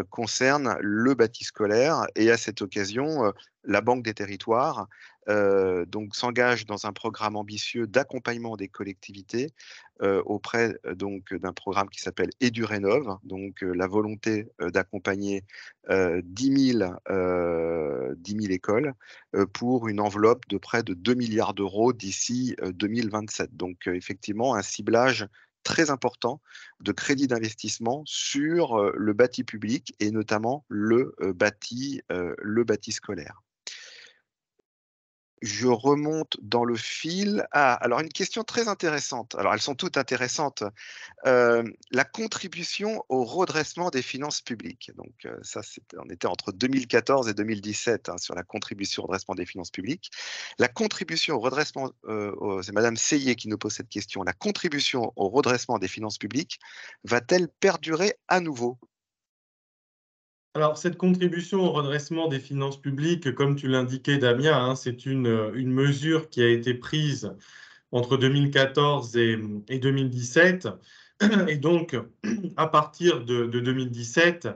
concerne le bâti scolaire. Et à cette occasion, la Banque des territoires donc s'engage dans un programme ambitieux d'accompagnement des collectivités auprès donc d'un programme qui s'appelle EduRénov, donc la volonté d'accompagner 10 000 écoles pour une enveloppe de près de 2 milliards d'euros d'ici 2027. Donc effectivement, un ciblage très important de crédit d'investissement sur le bâti public et notamment le bâti scolaire. Je remonte dans le fil. Ah, alors une question très intéressante. Alors, elles sont toutes intéressantes. La contribution au redressement des finances publiques. Donc, ça, on était entre 2014 et 2017 hein, sur la contribution au redressement des finances publiques. La contribution au redressement, c'est Madame Seyé qui nous pose cette question. La contribution au redressement des finances publiques va-t-elle perdurer à nouveau? Alors, cette contribution au redressement des finances publiques, comme tu l'indiquais, Damien, hein, c'est une mesure qui a été prise entre 2014 et 2017. Et donc, à partir de 2017,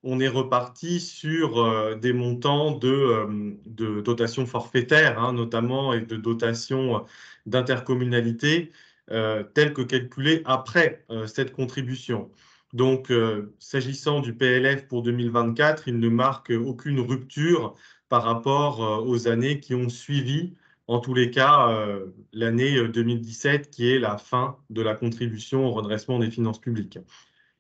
on est reparti sur des montants de dotations forfaitaires, hein, notamment, et de dotations d'intercommunalité, telles que calculées après cette contribution. Donc, s'agissant du PLF pour 2024, il ne marque aucune rupture par rapport aux années qui ont suivi, en tous les cas, l'année 2017, qui est la fin de la contribution au redressement des finances publiques.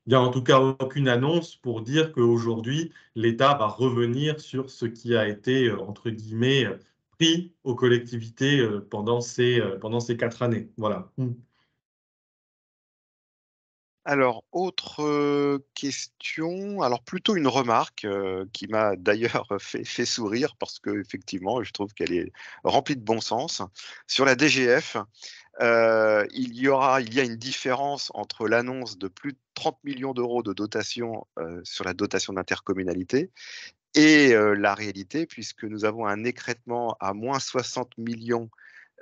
Il n'y a en tout cas aucune annonce pour dire qu'aujourd'hui, l'État va revenir sur ce qui a été, entre guillemets, pris aux collectivités pendant ces 4 années. Voilà. Alors, autre question, alors plutôt une remarque qui m'a d'ailleurs fait sourire parce qu'effectivement, je trouve qu'elle est remplie de bon sens. Sur la DGF, il y a une différence entre l'annonce de plus de 30 millions d'euros de dotation sur la dotation d'intercommunalité et la réalité, puisque nous avons un écrêtement à moins 60 millions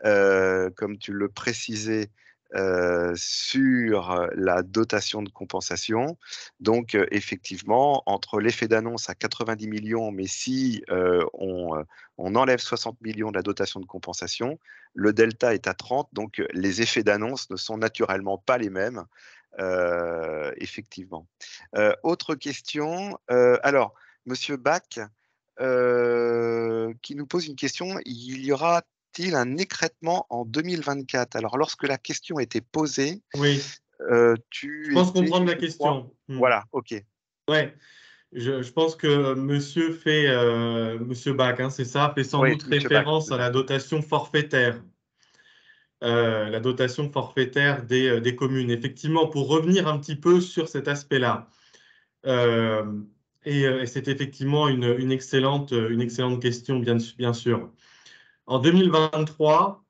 comme tu le précisais, sur la dotation de compensation. Donc, effectivement, entre l'effet d'annonce à 90 millions, mais si on enlève 60 millions de la dotation de compensation, le delta est à 30, donc les effets d'annonce ne sont naturellement pas les mêmes. Effectivement. Autre question. Alors, Monsieur Bach, qui nous pose une question. Il y aura-t-il un écrêtement en 2024? Alors, lorsque la question était posée, Oui, je tu pense étais, comprendre la je crois, question. voilà, ok. Ouais, je pense que monsieur Bach, hein, c'est ça, fait sans Oui, doute Monsieur Bach, référence c'est à ça. la dotation forfaitaire. La dotation forfaitaire des communes. Effectivement, pour revenir un petit peu sur cet aspect-là, euh, et c'est effectivement une excellente question, bien sûr. En 2023,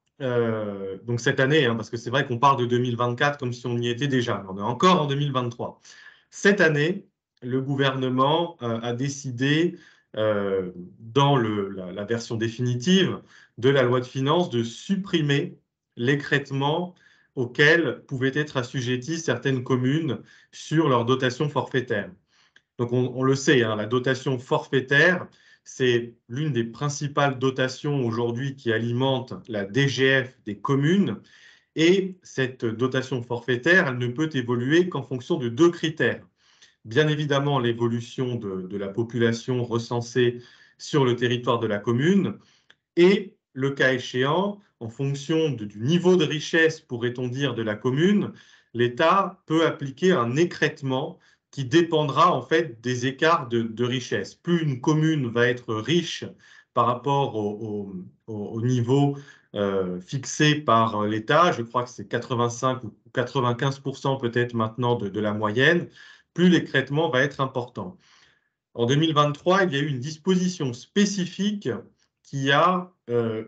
donc cette année, hein, parce que c'est vrai qu'on parle de 2024 comme si on y était déjà, on est encore en 2023. Cette année, le gouvernement a décidé, dans la version définitive de la loi de finances, de supprimer l'écrêtement auquel pouvaient être assujetties certaines communes sur leur dotation forfaitaire. Donc on le sait, hein, la dotation forfaitaire, c'est l'une des principales dotations aujourd'hui qui alimente la DGF des communes. Et cette dotation forfaitaire, elle ne peut évoluer qu'en fonction de deux critères. Bien évidemment, l'évolution de la population recensée sur le territoire de la commune et, le cas échéant, en fonction du niveau de richesse, pourrait-on dire, de la commune, l'État peut appliquer un écrêtement qui dépendra en fait des écarts de richesse. Plus une commune va être riche par rapport au niveau fixé par l'État, je crois que c'est 85 ou 95% peut-être maintenant de la moyenne, plus l'écrêtement va être important. En 2023, il y a eu une disposition spécifique qui a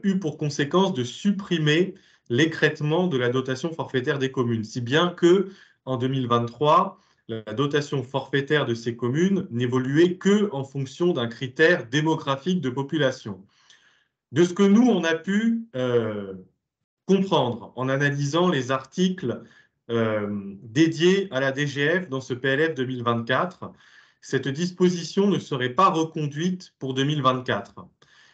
eu pour conséquence de supprimer l'écrêtement de la dotation forfaitaire des communes, si bien que en 2023, la dotation forfaitaire de ces communes n'évoluait que en fonction d'un critère démographique de population. De ce que nous, on a pu comprendre en analysant les articles dédiés à la DGF dans ce PLF 2024, cette disposition ne serait pas reconduite pour 2024.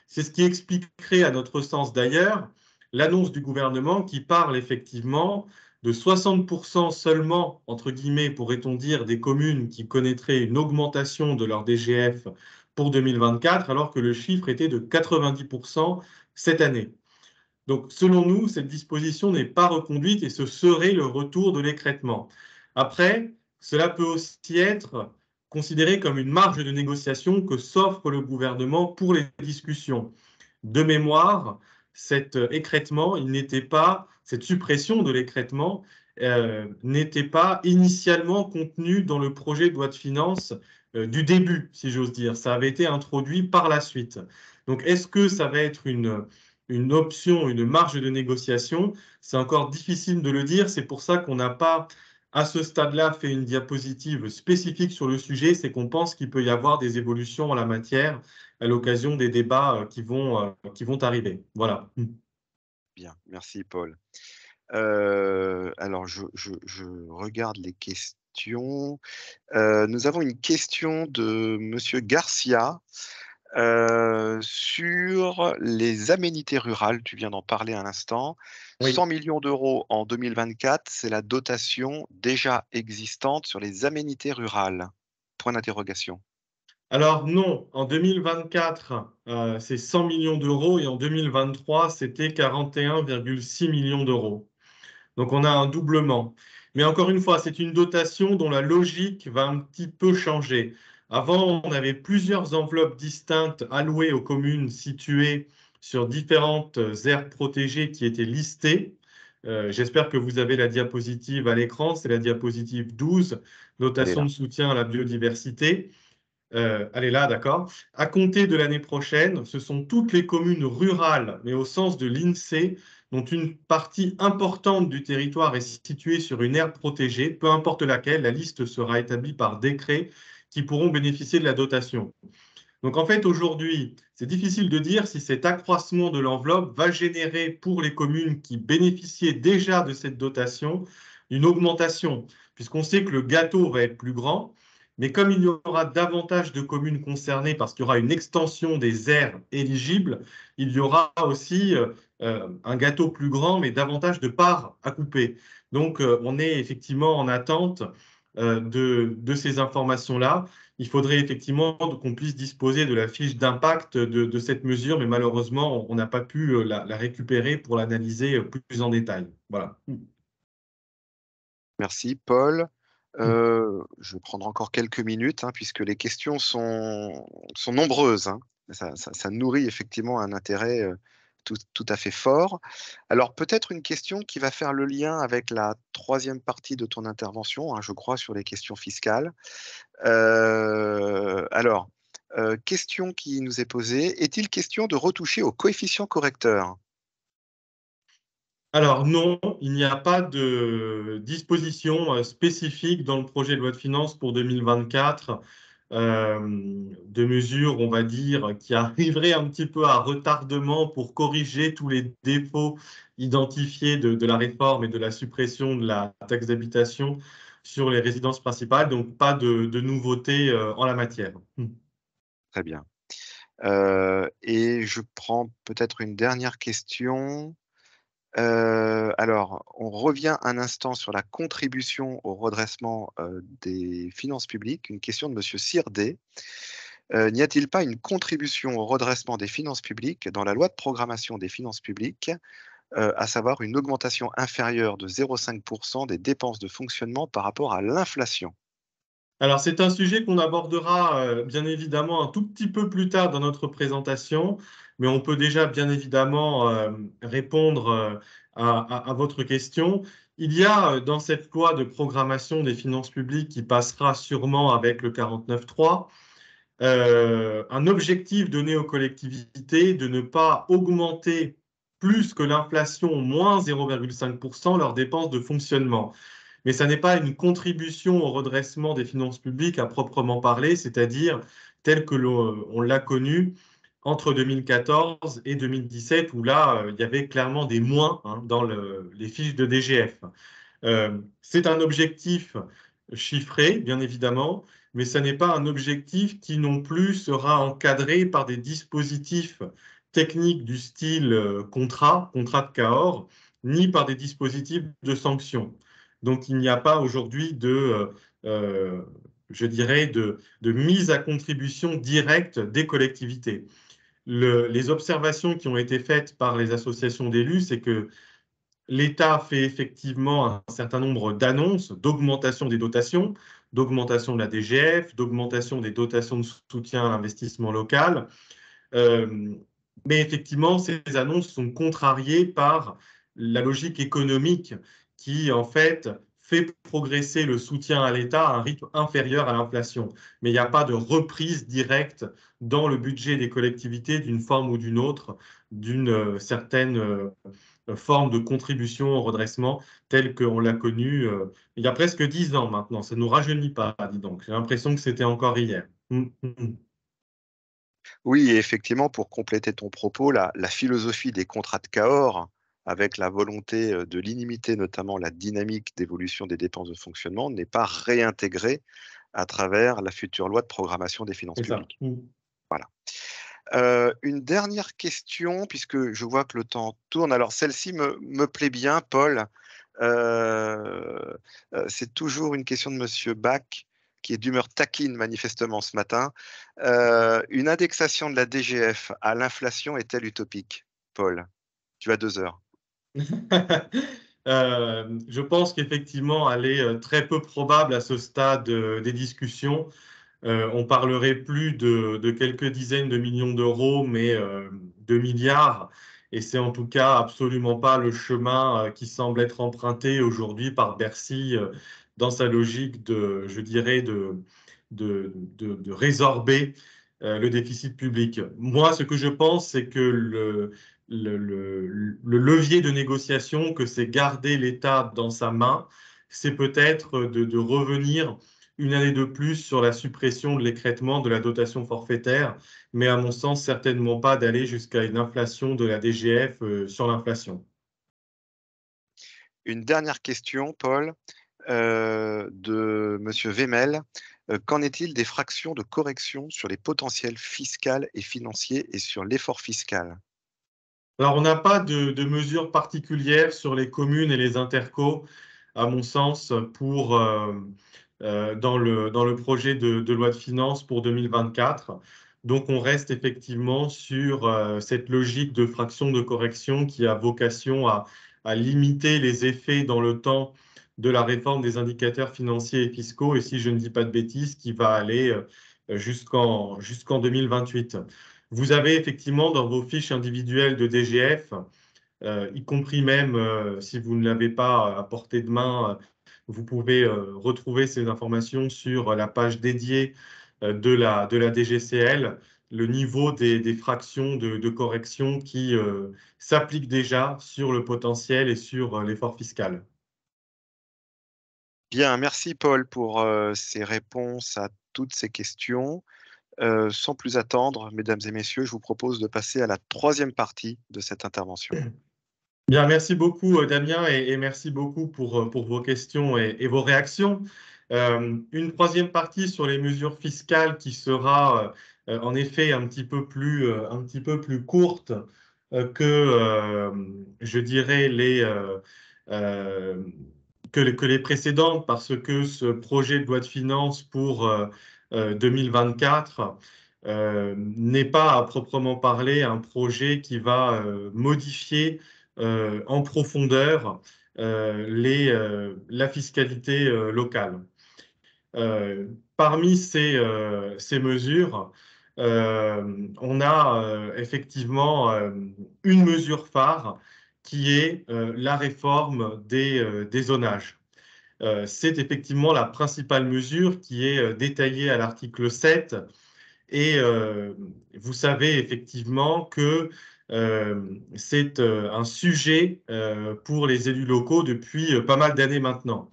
C'est ce qui expliquerait, à notre sens d'ailleurs, l'annonce du gouvernement qui parle effectivement de 60% seulement, entre guillemets, pourrait-on dire, des communes qui connaîtraient une augmentation de leur DGF pour 2024, alors que le chiffre était de 90% cette année. Donc, selon nous, cette disposition n'est pas reconduite et ce serait le retour de l'écrêtement. Après, cela peut aussi être considéré comme une marge de négociation que s'offre le gouvernement pour les discussions. De mémoire, cet écrêtement, cette suppression de l'écrêtement n'était pas initialement contenue dans le projet de loi de finances du début, si j'ose dire. Ça avait été introduit par la suite. Donc, est-ce que ça va être une option, une marge de négociation? C'est encore difficile de le dire. C'est pour ça qu'on n'a pas, à ce stade-là, fait une diapositive spécifique sur le sujet. C'est qu'on pense qu'il peut y avoir des évolutions en la matière à l'occasion des débats qui vont arriver. Voilà. Bien, merci Paul. Alors, je regarde les questions. Nous avons une question de Monsieur Garcia sur les aménités rurales. Tu viens d'en parler à l'instant. Oui. 100 millions d'euros en 2024, c'est la dotation déjà existante sur les aménités rurales. Point d'interrogation. Alors non, en 2024, c'est 100 millions d'euros et en 2023, c'était 41,6 millions d'euros. Donc on a un doublement. Mais encore une fois, c'est une dotation dont la logique va un petit peu changer. Avant, on avait plusieurs enveloppes distinctes allouées aux communes situées sur différentes aires protégées qui étaient listées. J'espère que vous avez la diapositive à l'écran, c'est la diapositive 12, Elle est dotation là. de soutien à la biodiversité. Elle est là, d'accord. À compter de l'année prochaine, ce sont toutes les communes rurales, mais au sens de l'INSEE, dont une partie importante du territoire est située sur une aire protégée, peu importe laquelle, la liste sera établie par décret, qui pourront bénéficier de la dotation. Donc en fait, aujourd'hui, c'est difficile de dire si cet accroissement de l'enveloppe va générer pour les communes qui bénéficiaient déjà de cette dotation une augmentation, puisqu'on sait que le gâteau va être plus grand, mais comme il y aura davantage de communes concernées parce qu'il y aura une extension des aires éligibles, il y aura aussi un gâteau plus grand, mais davantage de parts à couper. Donc on est effectivement en attente de ces informations-là. Il faudrait effectivement qu'on puisse disposer de la fiche d'impact de cette mesure, mais malheureusement, on n'a pas pu la récupérer pour l'analyser plus en détail. Voilà. Merci Paul. Je vais prendre encore quelques minutes, hein, puisque les questions sont nombreuses, hein. Ça nourrit effectivement un intérêt tout à fait fort. Alors peut-être une question qui va faire le lien avec la troisième partie de ton intervention, hein, je crois, sur les questions fiscales. Alors, question qui nous est posée, est-il question de retoucher au coefficient correcteur? Alors non, il n'y a pas de disposition spécifique dans le projet de loi de finances pour 2024, de mesures, on va dire, qui arriveraient un petit peu à retardement pour corriger tous les défauts identifiés de la réforme et de la suppression de la taxe d'habitation sur les résidences principales, donc pas de nouveautés en la matière. Très bien. Et je prends peut-être une dernière question. Alors, on revient un instant sur la contribution au redressement des finances publiques. Une question de Monsieur Sirdé. N'y a-t-il pas une contribution au redressement des finances publiques dans la loi de programmation des finances publiques, à savoir une augmentation inférieure de 0,5% des dépenses de fonctionnement par rapport à l'inflation? Alors, c'est un sujet qu'on abordera bien évidemment un tout petit peu plus tard dans notre présentation, mais on peut déjà bien évidemment répondre à votre question. Il y a dans cette loi de programmation des finances publiques qui passera sûrement avec le 49.3 un objectif donné aux collectivités de ne pas augmenter plus que l'inflation, moins 0,5% leurs dépenses de fonctionnement. Mais ça n'est pas une contribution au redressement des finances publiques à proprement parler, c'est-à-dire tel que on l'a connu entre 2014 et 2017, où là, il y avait clairement des moins hein, dans les fiches de DGF. C'est un objectif chiffré, bien évidemment, mais ce n'est pas un objectif qui non plus sera encadré par des dispositifs techniques du style contrat de Cahors, ni par des dispositifs de sanctions. Donc il n'y a pas aujourd'hui je dirais, de mise à contribution directe des collectivités. Les observations qui ont été faites par les associations d'élus, c'est que l'État fait effectivement un certain nombre d'annonces d'augmentation des dotations, d'augmentation de la DGF, d'augmentation des dotations de soutien à l'investissement local. Euh, Mais effectivement, ces annonces sont contrariées par la logique économique qui, en fait progresser le soutien à l'État à un rythme inférieur à l'inflation. Mais il n'y a pas de reprise directe dans le budget des collectivités d'une forme ou d'une autre, d'une certaine forme de contribution au redressement telle qu'on l'a connue il y a presque 10 ans maintenant. Ça ne nous rajeunit pas, dis donc. J'ai l'impression que c'était encore hier. Oui, et effectivement, pour compléter ton propos, la philosophie des contrats de Cahors, avec la volonté de limiter notamment la dynamique d'évolution des dépenses de fonctionnement, n'est pas réintégrée à travers la future loi de programmation des finances C'est ça. publiques. Voilà. Une dernière question, puisque je vois que le temps tourne. Alors, celle-ci me plaît bien, Paul. C'est toujours une question de Monsieur Bach, qui est d'humeur taquine manifestement ce matin. Une indexation de la DGF à l'inflation est-elle utopique, Paul? Tu as 2 heures. Je pense qu'effectivement, elle est très peu probable à ce stade des discussions. On parlerait plus de quelques dizaines de millions d'euros, mais de milliards. Et c'est en tout cas absolument pas le chemin qui semble être emprunté aujourd'hui par Bercy dans sa logique de, je dirais, de résorber le déficit public. Moi, ce que je pense, c'est que le levier de négociation que c'est garder l'État dans sa main, c'est peut-être de revenir une année de plus sur la suppression de l'écrêtement de la dotation forfaitaire, mais à mon sens, certainement pas d'aller jusqu'à une inflation de la DGF sur l'inflation. Une dernière question, Paul, de Monsieur Wemmel. Qu'en est-il des fractions de correction sur les potentiels fiscaux et financiers et sur l'effort fiscal? Alors, on n'a pas de mesures particulières sur les communes et les intercos, à mon sens, dans le projet de loi de finances pour 2024. Donc, on reste effectivement sur cette logique de fraction de correction qui a vocation à limiter les effets dans le temps de la réforme des indicateurs financiers et fiscaux, et si je ne dis pas de bêtises, qui va aller jusqu'en 2028. Vous avez effectivement dans vos fiches individuelles de DGF, y compris même si vous ne l'avez pas à portée de main, vous pouvez retrouver ces informations sur la page dédiée de la DGCL, le niveau des fractions de correction qui s'appliquent déjà sur le potentiel et sur l'effort fiscal. Bien, merci Paul pour ces réponses à toutes ces questions. Sans plus attendre, mesdames et messieurs, je vous propose de passer à la troisième partie de cette intervention. Bien, merci beaucoup Damien et merci beaucoup pour vos questions et vos réactions. Une troisième partie sur les mesures fiscales qui sera en effet un petit peu plus courte je dirais, euh, que les précédentes, parce que ce projet de loi de finances pour 2024 n'est pas à proprement parler un projet qui va modifier en profondeur la fiscalité locale. Parmi ces mesures, on a effectivement une mesure phare qui est la réforme des zonages. C'est effectivement la principale mesure qui est détaillée à l'article 7 et vous savez effectivement que c'est un sujet pour les élus locaux depuis pas mal d'années maintenant.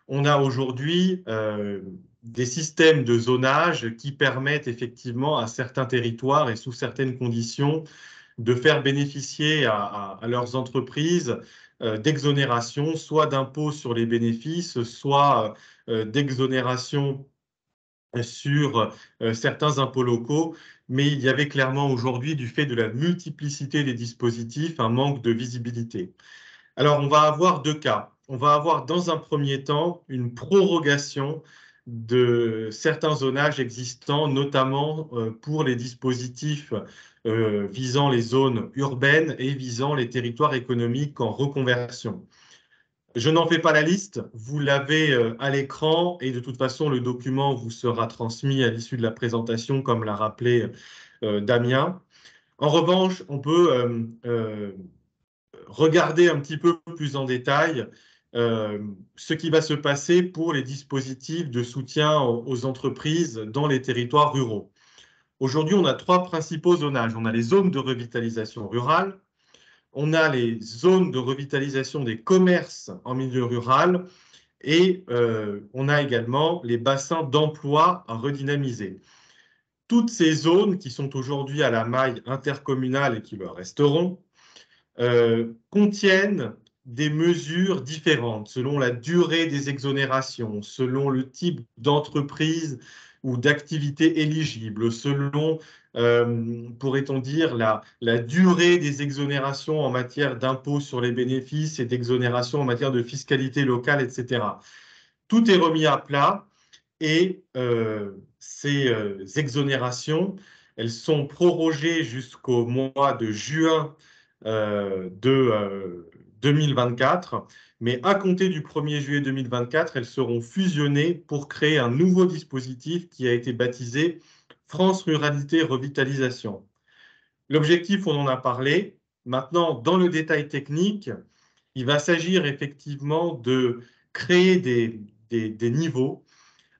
On a aujourd'hui des systèmes de zonage qui permettent effectivement à certains territoires et sous certaines conditions de faire bénéficier à leurs entreprises d'exonération, soit d'impôts sur les bénéfices, soit d'exonération sur certains impôts locaux, mais il y avait clairement aujourd'hui, du fait de la multiplicité des dispositifs, un manque de visibilité. Alors, on va avoir deux cas. On va avoir dans un premier temps une prorogation de certains zonages existants, notamment pour les dispositifs visant les zones urbaines et visant les territoires économiques en reconversion. Je n'en fais pas la liste, vous l'avez à l'écran et de toute façon, le document vous sera transmis à l'issue de la présentation, comme l'a rappelé Damien. En revanche, on peut regarder un petit peu plus en détail ce qui va se passer pour les dispositifs de soutien aux entreprises dans les territoires ruraux. Aujourd'hui, on a trois principaux zonages. On a les zones de revitalisation rurale, on a les zones de revitalisation des commerces en milieu rural et on a également les bassins d'emploi à redynamiser. Toutes ces zones qui sont aujourd'hui à la maille intercommunale et qui le resteront contiennent des mesures différentes selon la durée des exonérations, selon le type d'entreprise ou d'activité éligible, selon, pourrait-on dire, la durée des exonérations en matière d'impôt sur les bénéfices et d'exonérations en matière de fiscalité locale, etc. Tout est remis à plat et ces exonérations, elles sont prorogées jusqu'au mois de juin de 2024, mais à compter du 1er juillet 2024, elles seront fusionnées pour créer un nouveau dispositif qui a été baptisé France Ruralité Revitalisation. L'objectif, on en a parlé. Maintenant, dans le détail technique, il va s'agir effectivement de créer des niveaux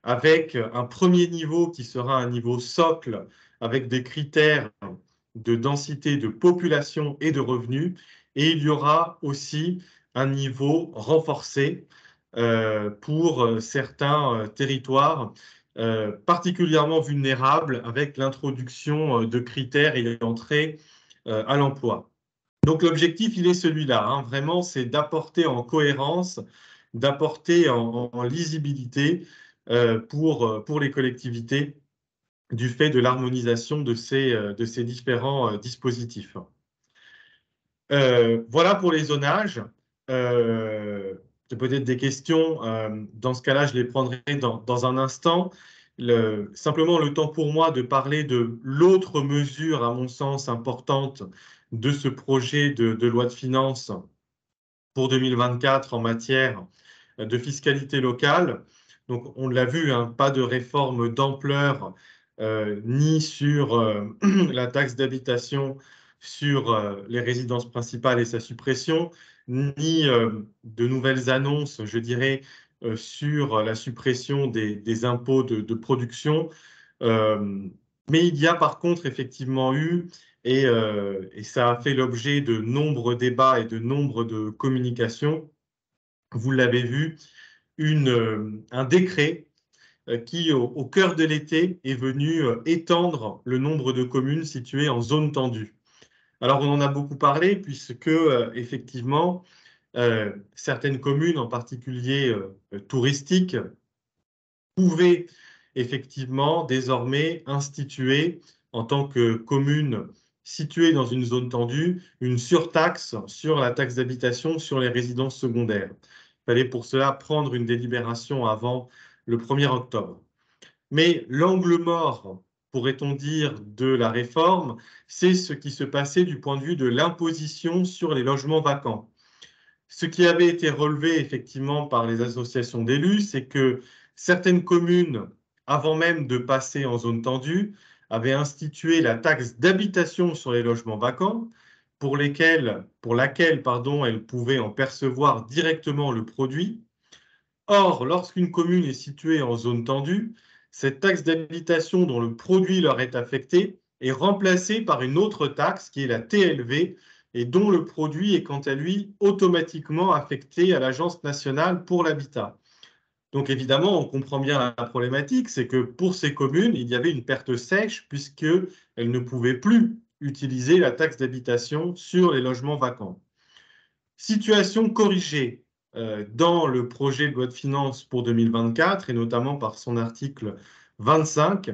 avec un premier niveau qui sera un niveau socle avec des critères de densité de population et de revenus. Et il y aura aussi un niveau renforcé pour certains territoires particulièrement vulnérables avec l'introduction de critères ayant trait à l'emploi. Donc l'objectif, il est celui-là, hein, vraiment, c'est d'apporter en cohérence, d'apporter en lisibilité pour les collectivités du fait de l'harmonisation de ces différents dispositifs. Voilà pour les zonages. Peut-être des questions. Dans ce cas-là, je les prendrai dans un instant. Simplement le temps pour moi de parler de l'autre mesure, à mon sens, importante de ce projet de loi de finances pour 2024 en matière de fiscalité locale. Donc, on l'a vu, hein, pas de réforme d'ampleur ni sur la taxe d'habitation sur les résidences principales et sa suppression, ni de nouvelles annonces, je dirais, sur la suppression des impôts de production. Mais il y a par contre effectivement eu, et ça a fait l'objet de nombreux débats et de nombreuses de communications, vous l'avez vu, un décret qui, au cœur de l'été, est venu étendre le nombre de communes situées en zone tendue. Alors, on en a beaucoup parlé puisque, effectivement, certaines communes, en particulier touristiques, pouvaient effectivement désormais instituer, en tant que commune située dans une zone tendue, une surtaxe sur la taxe d'habitation sur les résidences secondaires. Il fallait pour cela prendre une délibération avant le 1er octobre. Mais l'angle mort, pourrait-on dire, de la réforme, c'est ce qui se passait du point de vue de l'imposition sur les logements vacants. Ce qui avait été relevé effectivement par les associations d'élus, c'est que certaines communes, avant même de passer en zone tendue, avaient institué la taxe d'habitation sur les logements vacants, pour laquelle, elles pouvaient en percevoir directement le produit. Or, lorsqu'une commune est située en zone tendue, cette taxe d'habitation dont le produit leur est affecté est remplacée par une autre taxe qui est la TLV et dont le produit est quant à lui automatiquement affecté à l'Agence nationale pour l'habitat. Donc évidemment, on comprend bien la problématique, c'est que pour ces communes, il y avait une perte sèche puisqu'elles ne pouvaient plus utiliser la taxe d'habitation sur les logements vacants. Situation corrigée dans le projet de loi de finances pour 2024 et notamment par son article 25,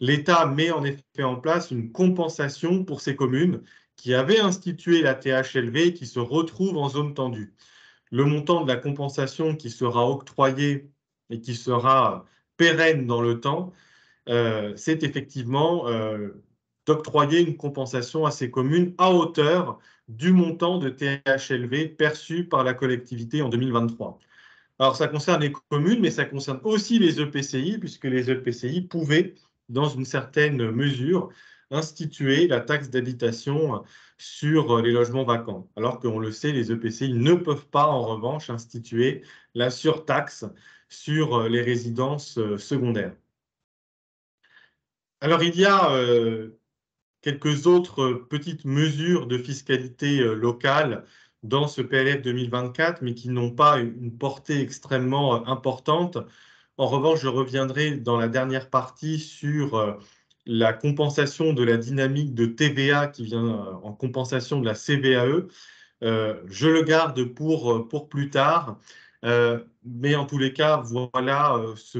l'État met en effet en place une compensation pour ces communes qui avaient institué la THLV et qui se retrouvent en zone tendue. Le montant de la compensation qui sera octroyé et qui sera pérenne dans le temps, c'est effectivement d'octroyer une compensation à ces communes à hauteur du montant de THLV perçu par la collectivité en 2023. Alors, ça concerne les communes, mais ça concerne aussi les EPCI, puisque les EPCI pouvaient, dans une certaine mesure, instituer la taxe d'habitation sur les logements vacants. Alors qu'on le sait, les EPCI ne peuvent pas, en revanche, instituer la surtaxe sur les résidences secondaires. Alors, il y a quelques autres petites mesures de fiscalité locale dans ce PLF 2024, mais qui n'ont pas une portée extrêmement importante. En revanche, je reviendrai dans la dernière partie sur la compensation de la dynamique de TVA qui vient en compensation de la CVAE. Je le garde pour plus tard. Mais en tous les cas, voilà ce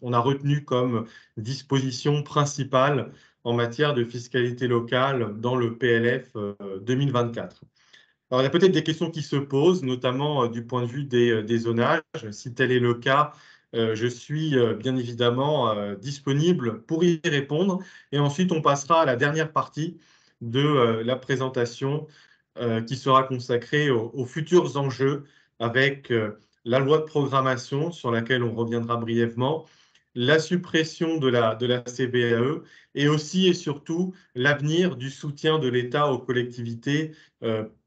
on a retenu comme disposition principale en matière de fiscalité locale dans le PLF 2024. Alors, il y a peut-être des questions qui se posent, notamment du point de vue des zonages. Si tel est le cas, je suis bien évidemment disponible pour y répondre. Et ensuite, on passera à la dernière partie de la présentation qui sera consacrée aux futurs enjeux avec la loi de programmation sur laquelle on reviendra brièvement, la suppression de la CVAE et aussi et surtout l'avenir du soutien de l'État aux collectivités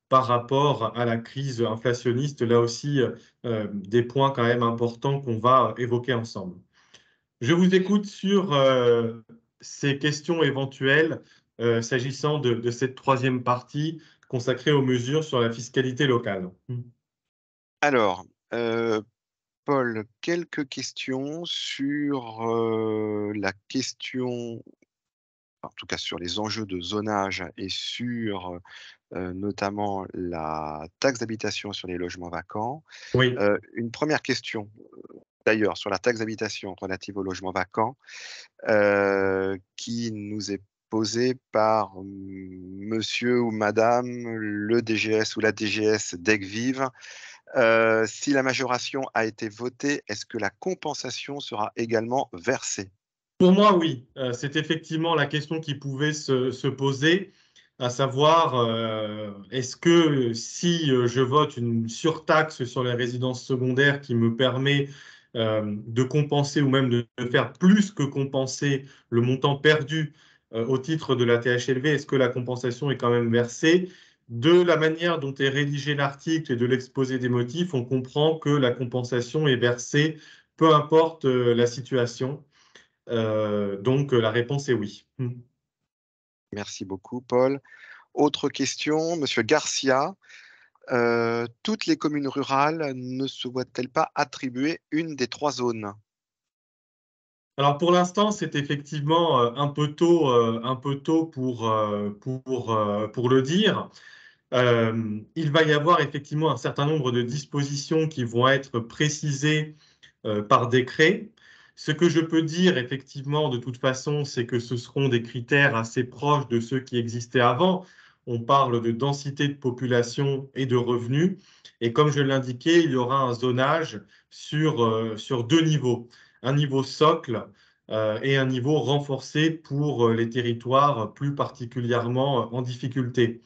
par rapport à la crise inflationniste. Là aussi, des points quand même importants qu'on va évoquer ensemble. Je vous écoute sur ces questions éventuelles s'agissant de cette troisième partie consacrée aux mesures sur la fiscalité locale. Alors, Paul, quelques questions sur la question, en tout cas sur les enjeux de zonage et sur notamment la taxe d'habitation sur les logements vacants. Oui. Une première question, d'ailleurs, sur la taxe d'habitation relative aux logements vacants, qui nous est posée par monsieur ou madame le DGS ou la DGS d'Aigues-Vives. Si la majoration a été votée, est-ce que la compensation sera également versée? Pour moi, oui. C'est effectivement la question qui pouvait se poser, à savoir, est-ce que si je vote une surtaxe sur les résidences secondaires qui me permet de compenser ou même de faire plus que compenser le montant perdu au titre de la THLV, est-ce que la compensation est quand même versée? De la manière dont est rédigé l'article et de l'exposé des motifs, on comprend que la compensation est versée, peu importe la situation. Donc, la réponse est oui. Merci beaucoup, Paul. Autre question, monsieur Garcia. Toutes les communes rurales ne se voient-elles pas attribuer une des trois zones? Alors, pour l'instant, c'est effectivement un peu tôt pour le dire. Il va y avoir effectivement un certain nombre de dispositions qui vont être précisées par décret. Ce que je peux dire effectivement de toute façon, c'est que ce seront des critères assez proches de ceux qui existaient avant. On parle de densité de population et de revenus. Et comme je l'indiquais, il y aura un zonage sur deux niveaux. Un niveau socle et un niveau renforcé pour les territoires plus particulièrement en difficulté.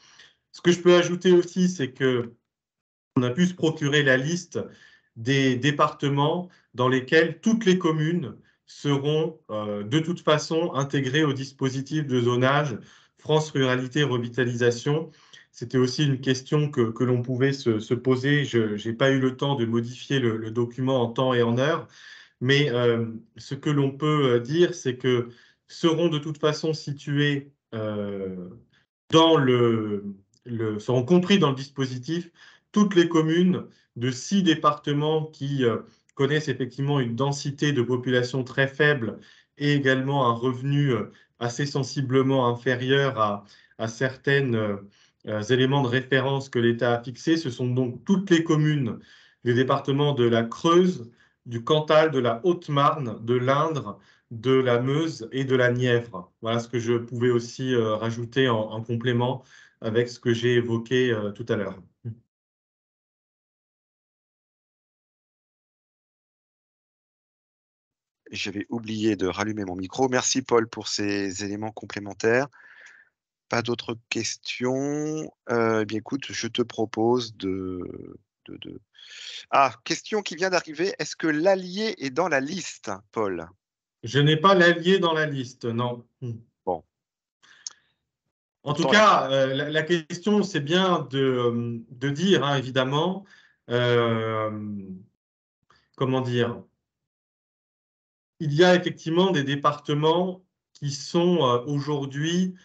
Ce que je peux ajouter aussi, c'est que on a pu se procurer la liste des départements dans lesquels toutes les communes seront de toute façon intégrées au dispositif de zonage France Ruralité Revitalisation. C'était aussi une question que l'on pouvait se poser. Je n'ai pas eu le temps de modifier le document en temps et en heure, mais ce que l'on peut dire, c'est que seront de toute façon situés dans seront compris dans le dispositif toutes les communes de 6 départements qui connaissent effectivement une densité de population très faible et également un revenu assez sensiblement inférieur à certains éléments de référence que l'État a fixés. Ce sont donc toutes les communes des départements de la Creuse, du Cantal, de la Haute-Marne, de l'Indre, de la Meuse et de la Nièvre. Voilà ce que je pouvais aussi rajouter en complément avec ce que j'ai évoqué tout à l'heure. J'avais oublié de rallumer mon micro. Merci, Paul, pour ces éléments complémentaires. Pas d'autres questions. Eh bien, écoute, je te propose de... Ah, question qui vient d'arriver. Est-ce que l'Allier est dans la liste, Paul? Je n'ai pas l'Allier dans la liste, non. Bon. En tout Pourtant, cas, la question, c'est bien de dire, hein, évidemment, euh, comment dire, il y a effectivement des départements qui sont aujourd'hui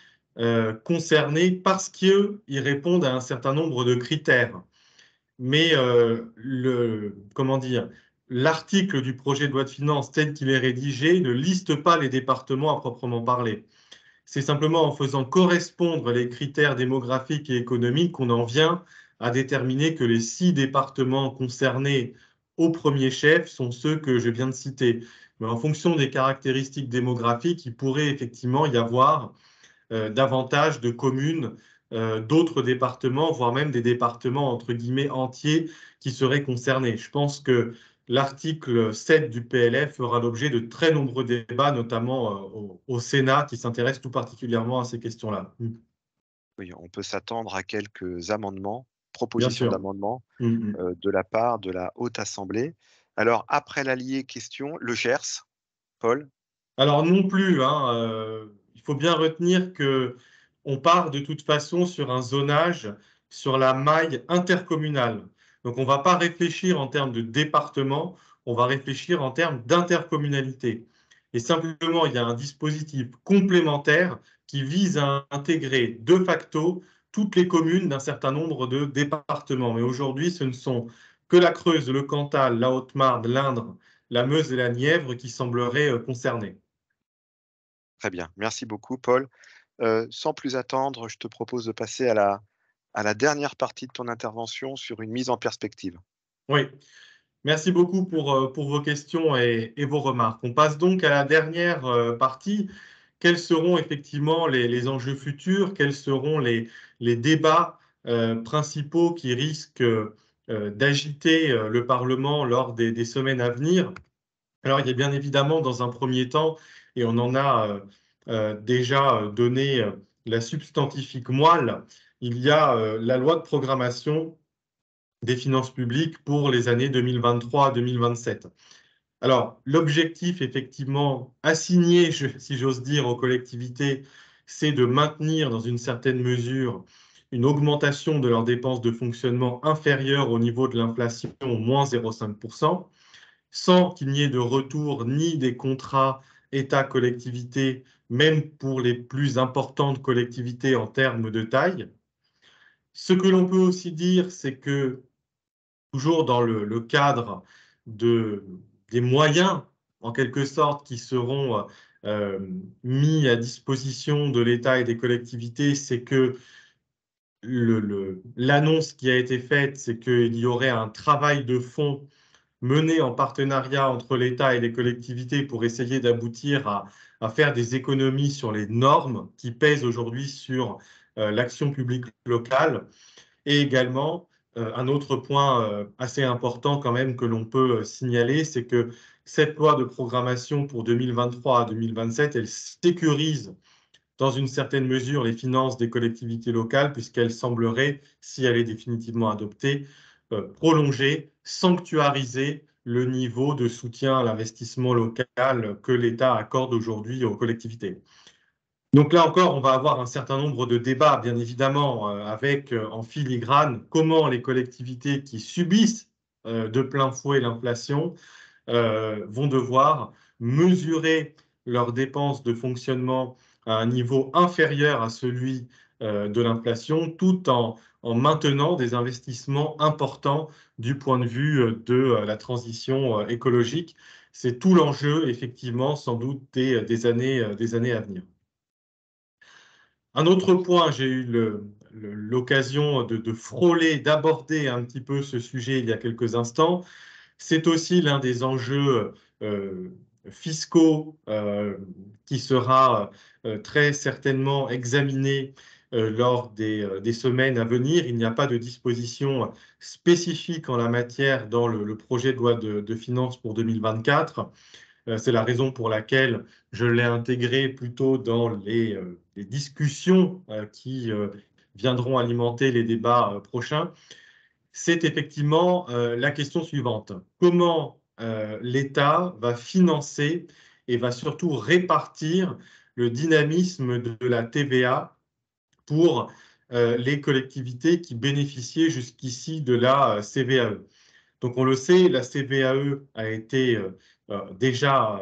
concernés parce qu'ils répondent à un certain nombre de critères. Mais comment dire, l'article du projet de loi de finances tel qu'il est rédigé ne liste pas les départements à proprement parler. C'est simplement en faisant correspondre les critères démographiques et économiques qu'on en vient à déterminer que les 6 départements concernés au premier chef sont ceux que je viens de citer. Mais en fonction des caractéristiques démographiques, il pourrait effectivement y avoir davantage de communes, d'autres départements, voire même des départements entre guillemets entiers qui seraient concernés. Je pense que l'article 7 du PLF fera l'objet de très nombreux débats, notamment au Sénat, qui s'intéresse tout particulièrement à ces questions-là. oui, on peut s'attendre à quelques amendements, Bien propositions sûr. d'amendements Mm, mm. de la part de la Haute Assemblée. Alors, après l'allié question, le Gers, Paul? Alors non plus, hein, il faut bien retenir que on part de toute façon sur un zonage sur la maille intercommunale. Donc on ne va pas réfléchir en termes de département, on va réfléchir en termes d'intercommunalité. Et simplement, il y a un dispositif complémentaire qui vise à intégrer de facto toutes les communes d'un certain nombre de départements. Mais aujourd'hui, ce ne sont que la Creuse, le Cantal, la Haute-Marne, l'Indre, la Meuse et la Nièvre qui sembleraient concernés. Très bien, merci beaucoup, Paul. Sans plus attendre, je te propose de passer à la dernière partie de ton intervention sur une mise en perspective. Oui, merci beaucoup pour vos questions et vos remarques. On passe donc à la dernière partie. Quels seront effectivement les enjeux futurs? Quels seront les débats principaux qui risquent d'agiter le Parlement lors des semaines à venir? Alors, il y a bien évidemment, dans un premier temps, et on en a déjà donné la substantifique moelle, il y a la loi de programmation des finances publiques pour les années 2023 à 2027. Alors, l'objectif, effectivement, assigné, si j'ose dire, aux collectivités, c'est de maintenir dans une certaine mesure une augmentation de leurs dépenses de fonctionnement inférieure au niveau de l'inflation, moins 0,5%, sans qu'il n'y ait de retour ni des contrats État-collectivité, même pour les plus importantes collectivités en termes de taille. Ce que l'on peut aussi dire, c'est que toujours dans le cadre de, des moyens, en quelque sorte, qui seront euh, mis à disposition de l'État et des collectivités, c'est que l'annonce qui a été faite, c'est qu'il y aurait un travail de fond mené en partenariat entre l'État et les collectivités pour essayer d'aboutir à faire des économies sur les normes qui pèsent aujourd'hui sur l'action publique locale. Et également, un autre point assez important quand même que l'on peut signaler, c'est que cette loi de programmation pour 2023 à 2027, elle sécurise dans une certaine mesure les finances des collectivités locales, puisqu'elle semblerait, si elle est définitivement adoptée, prolonger, sanctuariser le niveau de soutien à l'investissement local que l'État accorde aujourd'hui aux collectivités. Donc là encore, on va avoir un certain nombre de débats, bien évidemment, avec en filigrane comment les collectivités qui subissent de plein fouet l'inflation vont devoir mesurer leurs dépenses de fonctionnement à un niveau inférieur à celui de l'inflation, tout en maintenant des investissements importants du point de vue de la transition écologique. C'est tout l'enjeu, effectivement, sans doute des années à venir. Un autre point, j'ai eu l'occasion de frôler, d'aborder un petit peu ce sujet il y a quelques instants. C'est aussi l'un des enjeux fiscaux qui sera très certainement examiné lors des semaines à venir. Il n'y a pas de disposition spécifique en la matière dans le projet de loi de finances pour 2024. C'est la raison pour laquelle je l'ai intégré plutôt dans les discussions qui viendront alimenter les débats prochains. C'est effectivement la question suivante. Comment l'État va financer et va surtout répartir le dynamisme de la TVA pour les collectivités qui bénéficiaient jusqu'ici de la CVAE. Donc on le sait, la CVAE a été déjà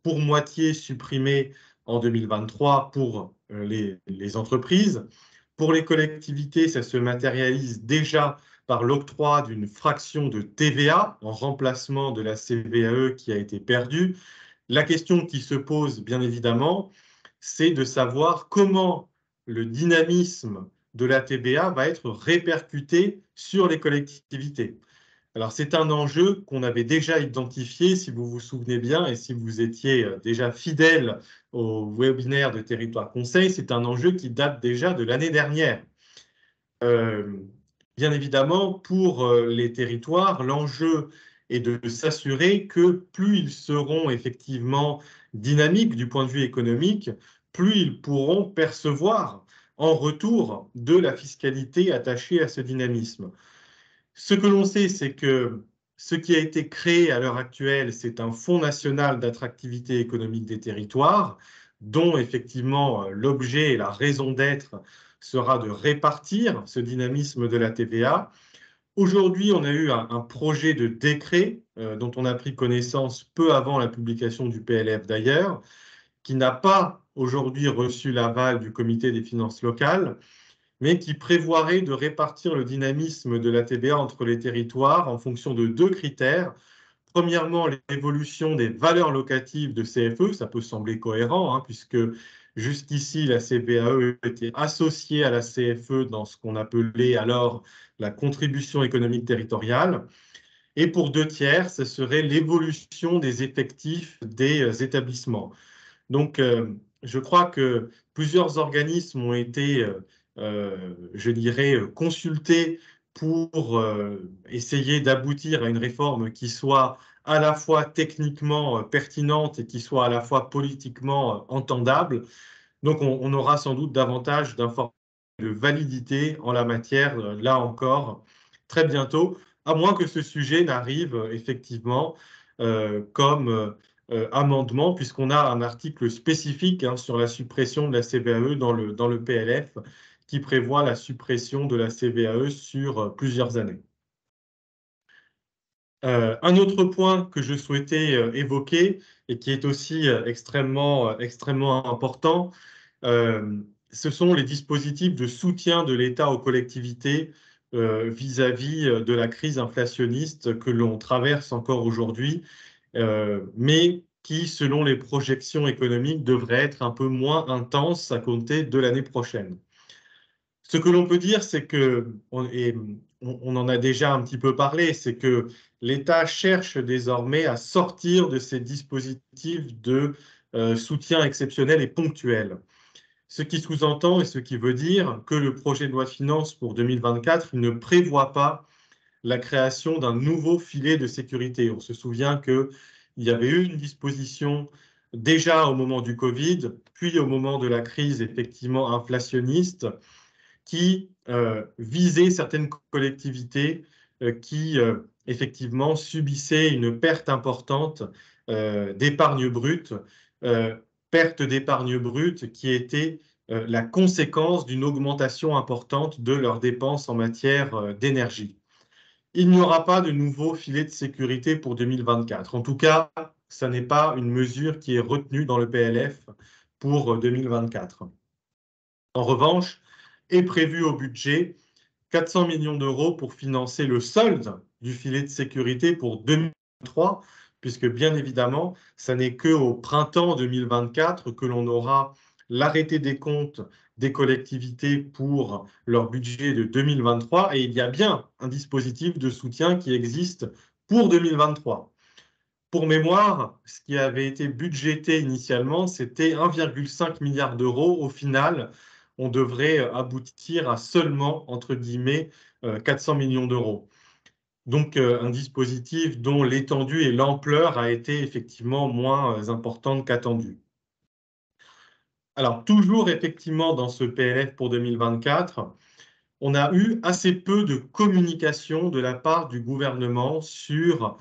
pour moitié supprimée en 2023 pour les entreprises. Pour les collectivités, ça se matérialise déjà par l'octroi d'une fraction de TVA en remplacement de la CVAE qui a été perdue. La question qui se pose, bien évidemment, c'est de savoir comment le dynamisme de la TVA va être répercuté sur les collectivités. Alors, c'est un enjeu qu'on avait déjà identifié, si vous vous souvenez bien, et si vous étiez déjà fidèle au webinaire de Territoire Conseil, c'est un enjeu qui date déjà de l'année dernière. Bien évidemment, pour les territoires, l'enjeu est de s'assurer que plus ils seront effectivement dynamiques du point de vue économique, plus ils pourront percevoir en retour de la fiscalité attachée à ce dynamisme. Ce que l'on sait, c'est que ce qui a été créé à l'heure actuelle, c'est un Fonds national d'attractivité économique des territoires, dont effectivement l'objet et la raison d'être sera de répartir ce dynamisme de la TVA. Aujourd'hui, on a eu un projet de décret dont on a pris connaissance peu avant la publication du PLF d'ailleurs, qui n'a pas aujourd'hui reçu l'aval du Comité des finances locales, mais qui prévoirait de répartir le dynamisme de la TVA entre les territoires en fonction de deux critères. Premièrement, l'évolution des valeurs locatives de CFE, ça peut sembler cohérent, hein, puisque jusqu'ici, la CVAE était associée à la CFE dans ce qu'on appelait alors la contribution économique territoriale. Et pour deux tiers, ce serait l'évolution des effectifs des établissements. Donc, je crois que plusieurs organismes ont été, je dirais, consultés pour essayer d'aboutir à une réforme qui soit à la fois techniquement pertinente et qui soit à la fois politiquement entendable. Donc, on aura sans doute davantage d'informations de validité en la matière, là encore, très bientôt, à moins que ce sujet n'arrive effectivement comme amendement, puisqu'on a un article spécifique hein, sur la suppression de la CVAE dans le PLF, qui prévoit la suppression de la CVAE sur plusieurs années. Un autre point que je souhaitais évoquer et qui est aussi extrêmement important, ce sont les dispositifs de soutien de l'État aux collectivités vis-à-vis de la crise inflationniste que l'on traverse encore aujourd'hui, mais qui, selon les projections économiques, devrait être un peu moins intense à compter de l'année prochaine. Ce que l'on peut dire, c'est que, on en a déjà un petit peu parlé, c'est que l'État cherche désormais à sortir de ces dispositifs de soutien exceptionnel et ponctuel. Ce qui sous-entend et ce qui veut dire que le projet de loi de finances pour 2024 ne prévoit pas la création d'un nouveau filet de sécurité. On se souvient qu'il y avait eu une disposition déjà au moment du Covid, puis au moment de la crise effectivement inflationniste, qui visait certaines collectivités qui effectivement subissaient une perte importante d'épargne brute, perte d'épargne brute qui était la conséquence d'une augmentation importante de leurs dépenses en matière d'énergie. Il n'y aura pas de nouveau filet de sécurité pour 2024. En tout cas, ce n'est pas une mesure qui est retenue dans le PLF pour 2024. En revanche, est prévu au budget 400 millions d'euros pour financer le solde du filet de sécurité pour 2023, puisque bien évidemment, ça n'est qu'au printemps 2024 que l'on aura l'arrêté des comptes des collectivités pour leur budget de 2023, et il y a bien un dispositif de soutien qui existe pour 2023. Pour mémoire, ce qui avait été budgété initialement, c'était 1,5 milliard d'euros. Au final, on devrait aboutir à seulement, entre guillemets, 400 millions d'euros. Donc, un dispositif dont l'étendue et l'ampleur a été effectivement moins importante qu'attendue. Alors, toujours effectivement dans ce PLF pour 2024, on a eu assez peu de communication de la part du gouvernement sur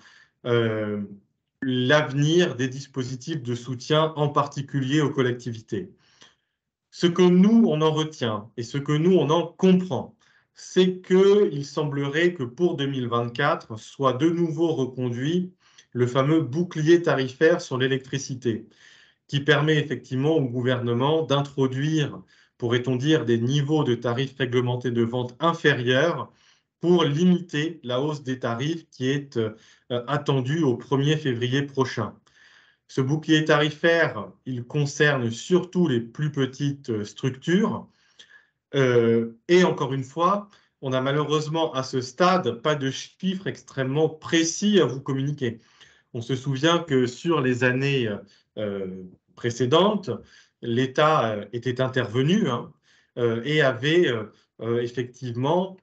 l'avenir des dispositifs de soutien, en particulier aux collectivités. Ce que nous, on en retient et ce que nous, on en comprend, c'est qu'il semblerait que pour 2024 soit de nouveau reconduit le fameux bouclier tarifaire sur l'électricité, qui permet effectivement au gouvernement d'introduire, pourrait-on dire, des niveaux de tarifs réglementés de vente inférieurs pour limiter la hausse des tarifs qui est attendue au 1er février prochain. Ce bouclier tarifaire, il concerne surtout les plus petites structures. Et encore une fois, on n'a malheureusement à ce stade pas de chiffres extrêmement précis à vous communiquer. On se souvient que sur les années précédentes, l'État était intervenu, hein, et avait effectivement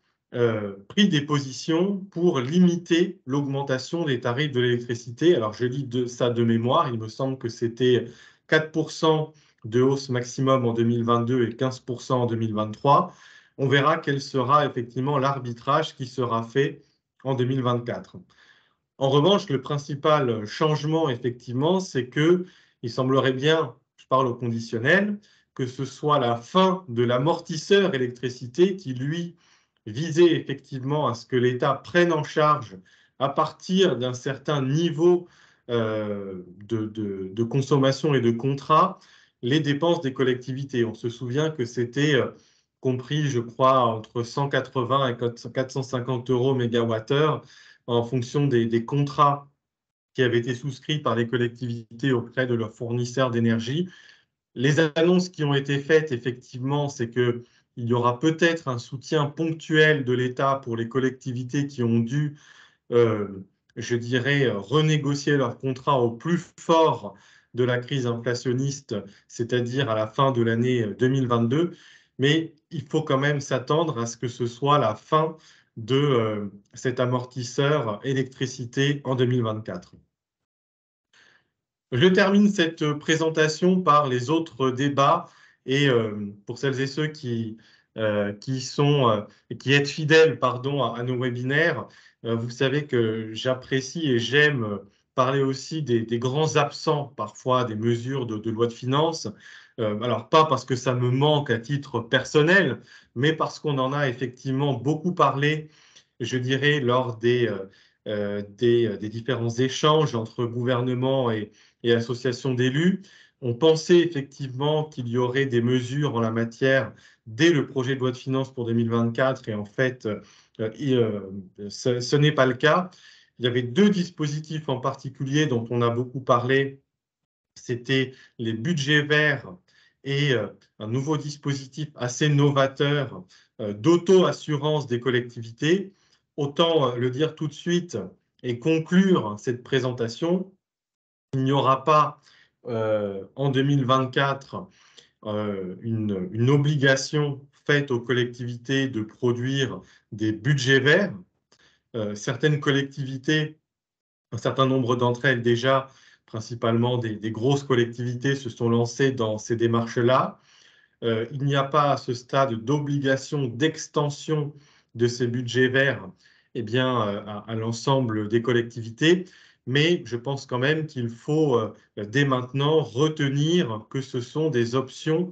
pris des positions pour limiter l'augmentation des tarifs de l'électricité. Alors, je lis ça de mémoire, il me semble que c'était 4% de hausse maximum en 2022 et 15% en 2023. On verra quel sera effectivement l'arbitrage qui sera fait en 2024. En revanche, le principal changement, effectivement, c'est que il semblerait bien, je parle au conditionnel, que ce soit la fin de l'amortisseur électricité qui, lui, visait effectivement à ce que l'État prenne en charge à partir d'un certain niveau de consommation et de contrat les dépenses des collectivités. On se souvient que c'était compris, je crois, entre 180 et 450 euros mégawattheure en fonction des contrats qui avaient été souscrits par les collectivités auprès de leurs fournisseurs d'énergie. Les annonces qui ont été faites, effectivement, c'est qu'il y aura peut-être un soutien ponctuel de l'État pour les collectivités qui ont dû, je dirais, renégocier leurs contrats au plus fort de la crise inflationniste, c'est-à-dire à la fin de l'année 2022. Mais il faut quand même s'attendre à ce que ce soit la fin de cet amortisseur électricité en 2024. Je termine cette présentation par les autres débats et pour celles et ceux qui êtes fidèles, pardon, à nos webinaires, vous savez que j'apprécie et j'aime parler aussi des grands absents parfois des mesures de loi de finances. Alors pas parce que ça me manque à titre personnel, mais parce qu'on en a effectivement beaucoup parlé, je dirais, lors des différents échanges entre gouvernement et associations d'élus. On pensait effectivement qu'il y aurait des mesures en la matière dès le projet de loi de finances pour 2024 et en fait, ce n'est pas le cas. Il y avait deux dispositifs en particulier dont on a beaucoup parlé. C'était les budgets verts et un nouveau dispositif assez novateur d'auto-assurance des collectivités. Autant le dire tout de suite et conclure cette présentation, il n'y aura pas en 2024 une obligation faite aux collectivités de produire des budgets verts. Certaines collectivités, un certain nombre d'entre elles déjà, principalement des grosses collectivités, se sont lancées dans ces démarches-là. Il n'y a pas à ce stade d'obligation d'extension de ces budgets verts eh bien, à l'ensemble des collectivités, mais je pense quand même qu'il faut dès maintenant retenir que ce sont des options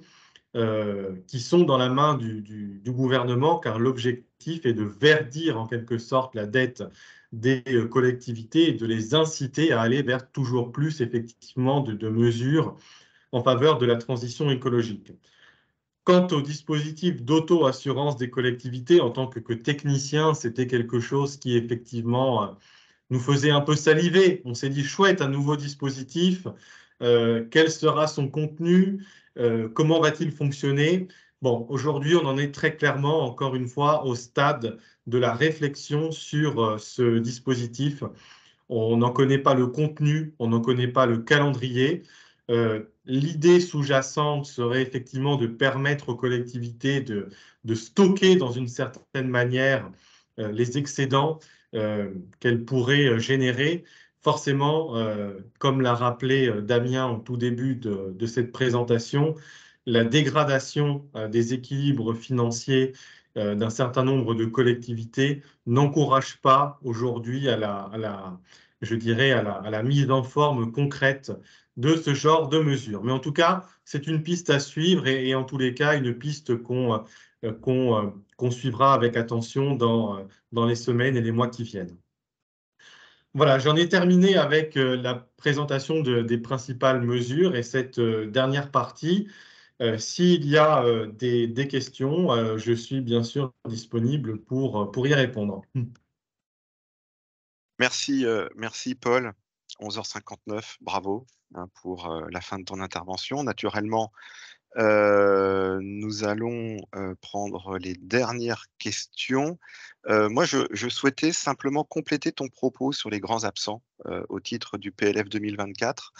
qui sont dans la main du gouvernement, car l'objectif est de verdir en quelque sorte la dette des collectivités et de les inciter à aller vers toujours plus effectivement de mesures en faveur de la transition écologique. Quant au dispositif d'auto-assurance des collectivités, en tant que technicien, c'était quelque chose qui effectivement nous faisait un peu saliver. On s'est dit, chouette, un nouveau dispositif, quel sera son contenu, comment va-t-il fonctionner? Bon, aujourd'hui, on en est très clairement, encore une fois, au stade de la réflexion sur ce dispositif. On n'en connaît pas le contenu, on n'en connaît pas le calendrier. L'idée sous-jacente serait effectivement de permettre aux collectivités de stocker dans une certaine manière les excédents qu'elles pourraient générer. Forcément, comme l'a rappelé Damien au tout début de cette présentation, la dégradation des équilibres financiers d'un certain nombre de collectivités n'encourage pas aujourd'hui à je dirais, à la mise en forme concrète de ce genre de mesures. Mais en tout cas, c'est une piste à suivre et en tous les cas, une piste qu'on suivra avec attention dans les semaines et les mois qui viennent. Voilà, j'en ai terminé avec la présentation des principales mesures et cette dernière partie. S'il y a des questions, je suis bien sûr disponible pour y répondre. Merci Paul. 11h59, bravo hein, pour la fin de ton intervention. Naturellement, nous allons prendre les dernières questions. Moi, je souhaitais simplement compléter ton propos sur les grands absents au titre du PLF 2024.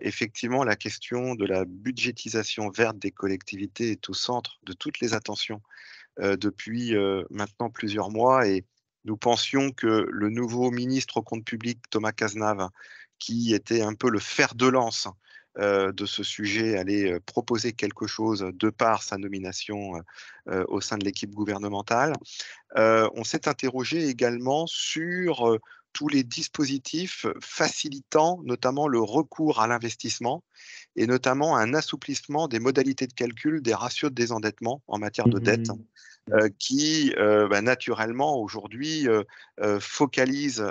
Effectivement, la question de la budgétisation verte des collectivités est au centre de toutes les attentions depuis maintenant plusieurs mois et nous pensions que le nouveau ministre au compte public, Thomas Cazenave, qui était un peu le fer de lance de ce sujet, allait proposer quelque chose de par sa nomination au sein de l'équipe gouvernementale. On s'est interrogé également sur tous les dispositifs facilitant notamment le recours à l'investissement et notamment un assouplissement des modalités de calcul des ratios de désendettement en matière de dette Mhm. qui naturellement aujourd'hui focalise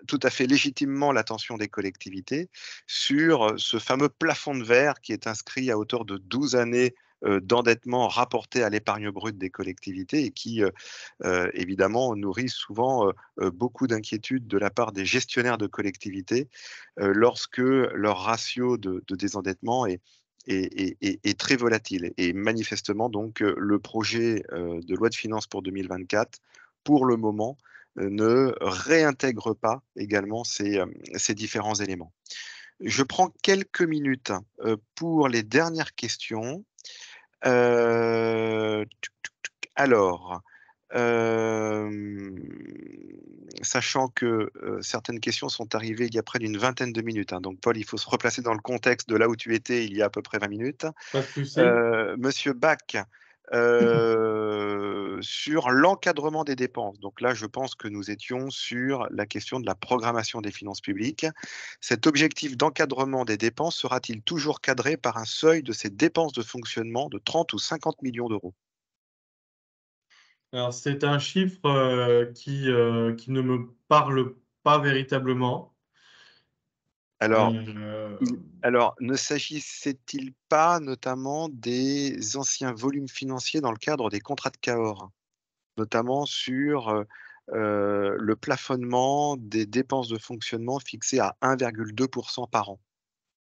tout à fait légitimement l'attention des collectivités sur ce fameux plafond de verre qui est inscrit à hauteur de 12 années d'endettement rapporté à l'épargne brute des collectivités et qui évidemment nourrit souvent beaucoup d'inquiétudes de la part des gestionnaires de collectivités lorsque leur ratio de désendettement est très volatile. Et manifestement, donc, le projet de loi de finances pour 2024, pour le moment, ne réintègre pas également ces différents éléments. Je prends quelques minutes pour les dernières questions. Alors, sachant que certaines questions sont arrivées il y a près d'une vingtaine de minutes, hein, donc Paul, il faut se replacer dans le contexte de là où tu étais il y a à peu près 20 minutes. Pas de souci. Monsieur Bach, sur l'encadrement des dépenses. Donc là, je pense que nous étions sur la question de la programmation des finances publiques. Cet objectif d'encadrement des dépenses sera-t-il toujours cadré par un seuil de ces dépenses de fonctionnement de 30 ou 50 millions d'euros? Alors, c'est un chiffre qui ne me parle pas véritablement. Alors, Euh, ne s'agissait-il pas notamment des anciens volumes financiers dans le cadre des contrats de Cahors, notamment sur le plafonnement des dépenses de fonctionnement fixées à 1,2% par an,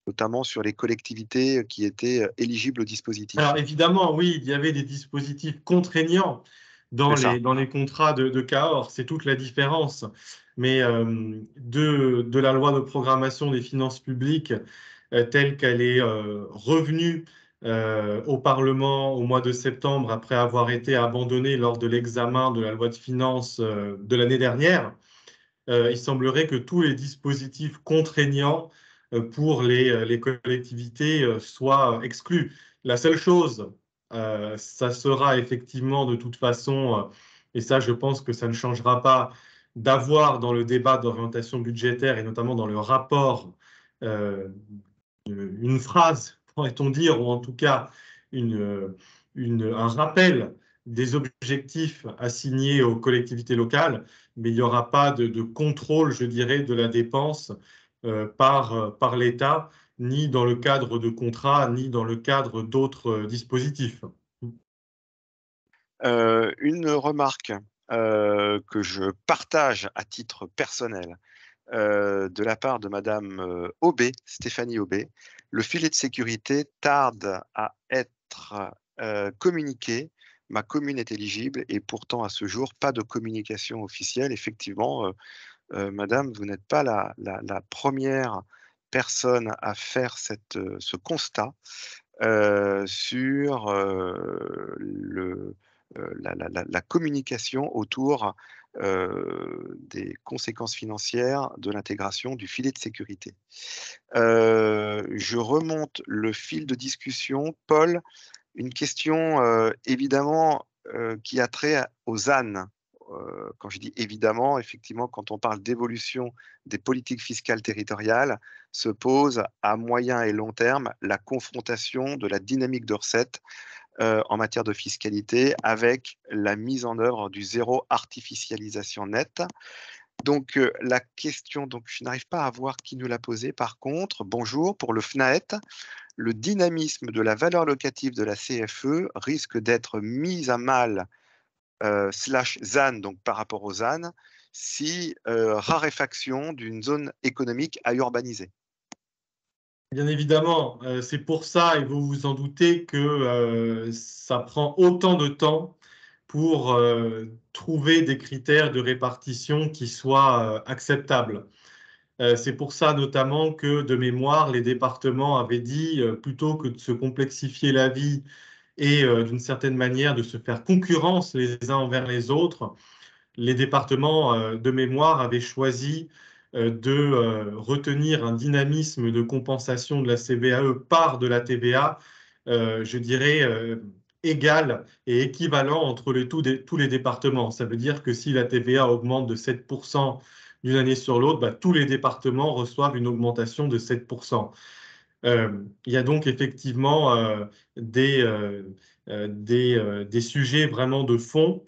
notamment sur les collectivités qui étaient éligibles au dispositif? Alors évidemment, oui, il y avait des dispositifs contraignants C'est ça. dans les contrats de Cahors, c'est toute la différence. Mais de la loi de programmation des finances publiques telle qu'elle est revenue au Parlement au mois de septembre après avoir été abandonnée lors de l'examen de la loi de finances de l'année dernière, il semblerait que tous les dispositifs contraignants pour les collectivités soient exclus. La seule chose, ça sera effectivement de toute façon, et ça je pense que ça ne changera pas, d'avoir dans le débat d'orientation budgétaire et notamment dans le rapport euh, une phrase, pourrait-on dire, ou en tout cas une, un rappel des objectifs assignés aux collectivités locales, mais il n'y aura pas de contrôle, je dirais, de la dépense par l'État, ni dans le cadre de contrats, ni dans le cadre d'autres dispositifs. Une remarque que je partage à titre personnel de la part de Madame Aubé, Stéphanie Aubé. Le filet de sécurité tarde à être communiqué. Ma commune est éligible et pourtant à ce jour, pas de communication officielle. Effectivement, Madame, vous n'êtes pas la première personne à faire ce constat sur la communication autour des conséquences financières de l'intégration du filet de sécurité. Je remonte le fil de discussion. Paul, une question évidemment qui a trait aux ânes quand je dis évidemment, effectivement, quand on parle d'évolution des politiques fiscales territoriales, se pose à moyen et long terme la confrontation de la dynamique de recettes en matière de fiscalité avec la mise en œuvre du zéro artificialisation nette. Donc, la question, donc je n'arrive pas à voir qui nous l'a posée par contre. Bonjour, pour le FNAET, le dynamisme de la valeur locative de la CFE risque d'être mis à mal slash ZAN, donc par rapport aux ZAN, si raréfaction d'une zone économique à urbaniser. Bien évidemment, c'est pour ça, et vous vous en doutez, que ça prend autant de temps pour trouver des critères de répartition qui soient acceptables. C'est pour ça notamment que, de mémoire, les départements avaient dit, plutôt que de se complexifier la vie et d'une certaine manière de se faire concurrence les uns envers les autres, les départements de mémoire avaient choisi de retenir un dynamisme de compensation de la CVAE par de la TVA, je dirais, égal et équivalent entre tous les départements. Ça veut dire que si la TVA augmente de 7% d'une année sur l'autre, bah, tous les départements reçoivent une augmentation de 7%. Il y a donc effectivement des sujets vraiment de fond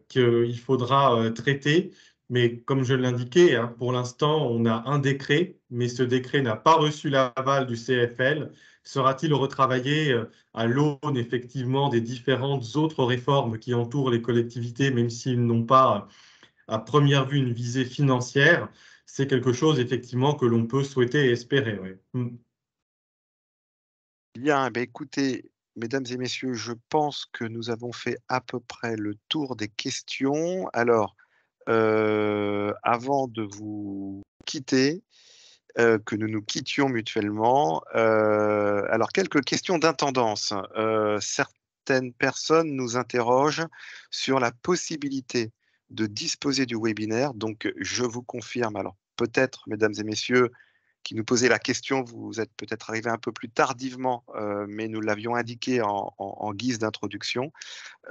qu'il faudra traiter. Mais comme je l'indiquais, hein, pour l'instant, on a un décret, mais ce décret n'a pas reçu l'aval du CFL. Sera-t-il retravaillé à l'aune effectivement des différentes autres réformes qui entourent les collectivités, même s'ils n'ont pas à première vue une visée financière? C'est quelque chose effectivement que l'on peut souhaiter et espérer. Oui. Bien, eh bien, écoutez, mesdames et messieurs, je pense que nous avons fait à peu près le tour des questions. Alors, avant de vous quitter, que nous nous quittions mutuellement, alors quelques questions d'intendance. Certaines personnes nous interrogent sur la possibilité de disposer du webinaire. Donc, je vous confirme, alors peut-être, mesdames et messieurs, qui nous posait la question, vous êtes peut-être arrivé un peu plus tardivement, mais nous l'avions indiqué en guise d'introduction.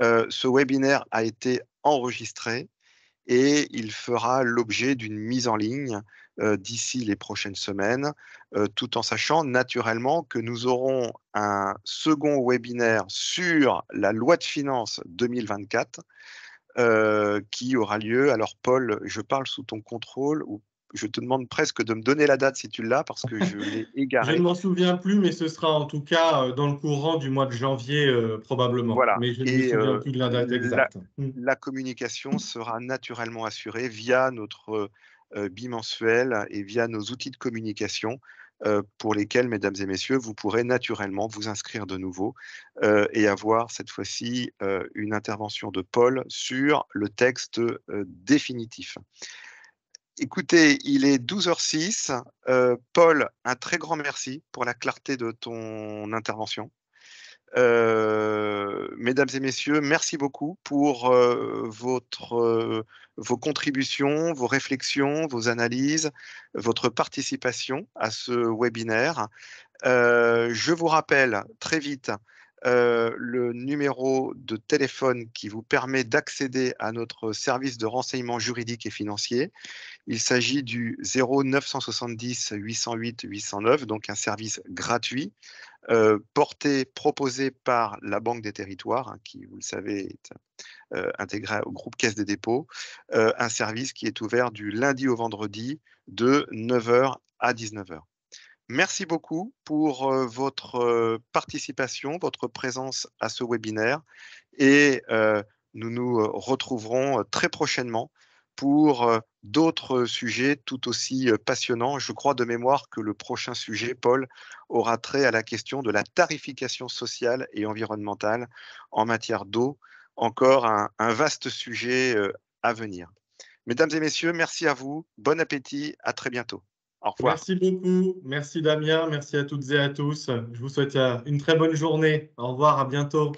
Ce webinaire a été enregistré et il fera l'objet d'une mise en ligne d'ici les prochaines semaines, tout en sachant naturellement que nous aurons un second webinaire sur la loi de finances 2024 qui aura lieu. Alors Paul, je parle sous ton contrôle ou je te demande presque de me donner la date si tu l'as parce que je l'ai Je ne égaré. m'en souviens plus, mais ce sera en tout cas dans le courant du mois de janvier, probablement. Voilà. Mais je ne me Et souviens plus de la date exacte. la communication sera naturellement assurée via notre bimensuel et via nos outils de communication pour lesquels, mesdames et messieurs, vous pourrez naturellement vous inscrire de nouveau et avoir cette fois-ci une intervention de Paul sur le texte définitif. Écoutez, il est 12h06. Paul, un très grand merci pour la clarté de ton intervention. Mesdames et messieurs, merci beaucoup pour vos contributions, vos réflexions, vos analyses, votre participation à ce webinaire. Je vous rappelle très vite le numéro de téléphone qui vous permet d'accéder à notre service de renseignement juridique et financier. Il s'agit du 0970 808 809, donc un service gratuit proposé par la Banque des Territoires, hein, qui, vous le savez, est intégré au groupe Caisse des dépôts, un service qui est ouvert du lundi au vendredi de 9h à 19h. Merci beaucoup pour votre participation, votre présence à ce webinaire et nous nous retrouverons très prochainement pour d'autres sujets tout aussi passionnants. Je crois de mémoire que le prochain sujet, Paul, aura trait à la question de la tarification sociale et environnementale en matière d'eau. Encore un vaste sujet à venir. Mesdames et messieurs, merci à vous. Bon appétit. À très bientôt. Au revoir. Merci beaucoup. Merci Damien. Merci à toutes et à tous. Je vous souhaite une très bonne journée. Au revoir. À bientôt.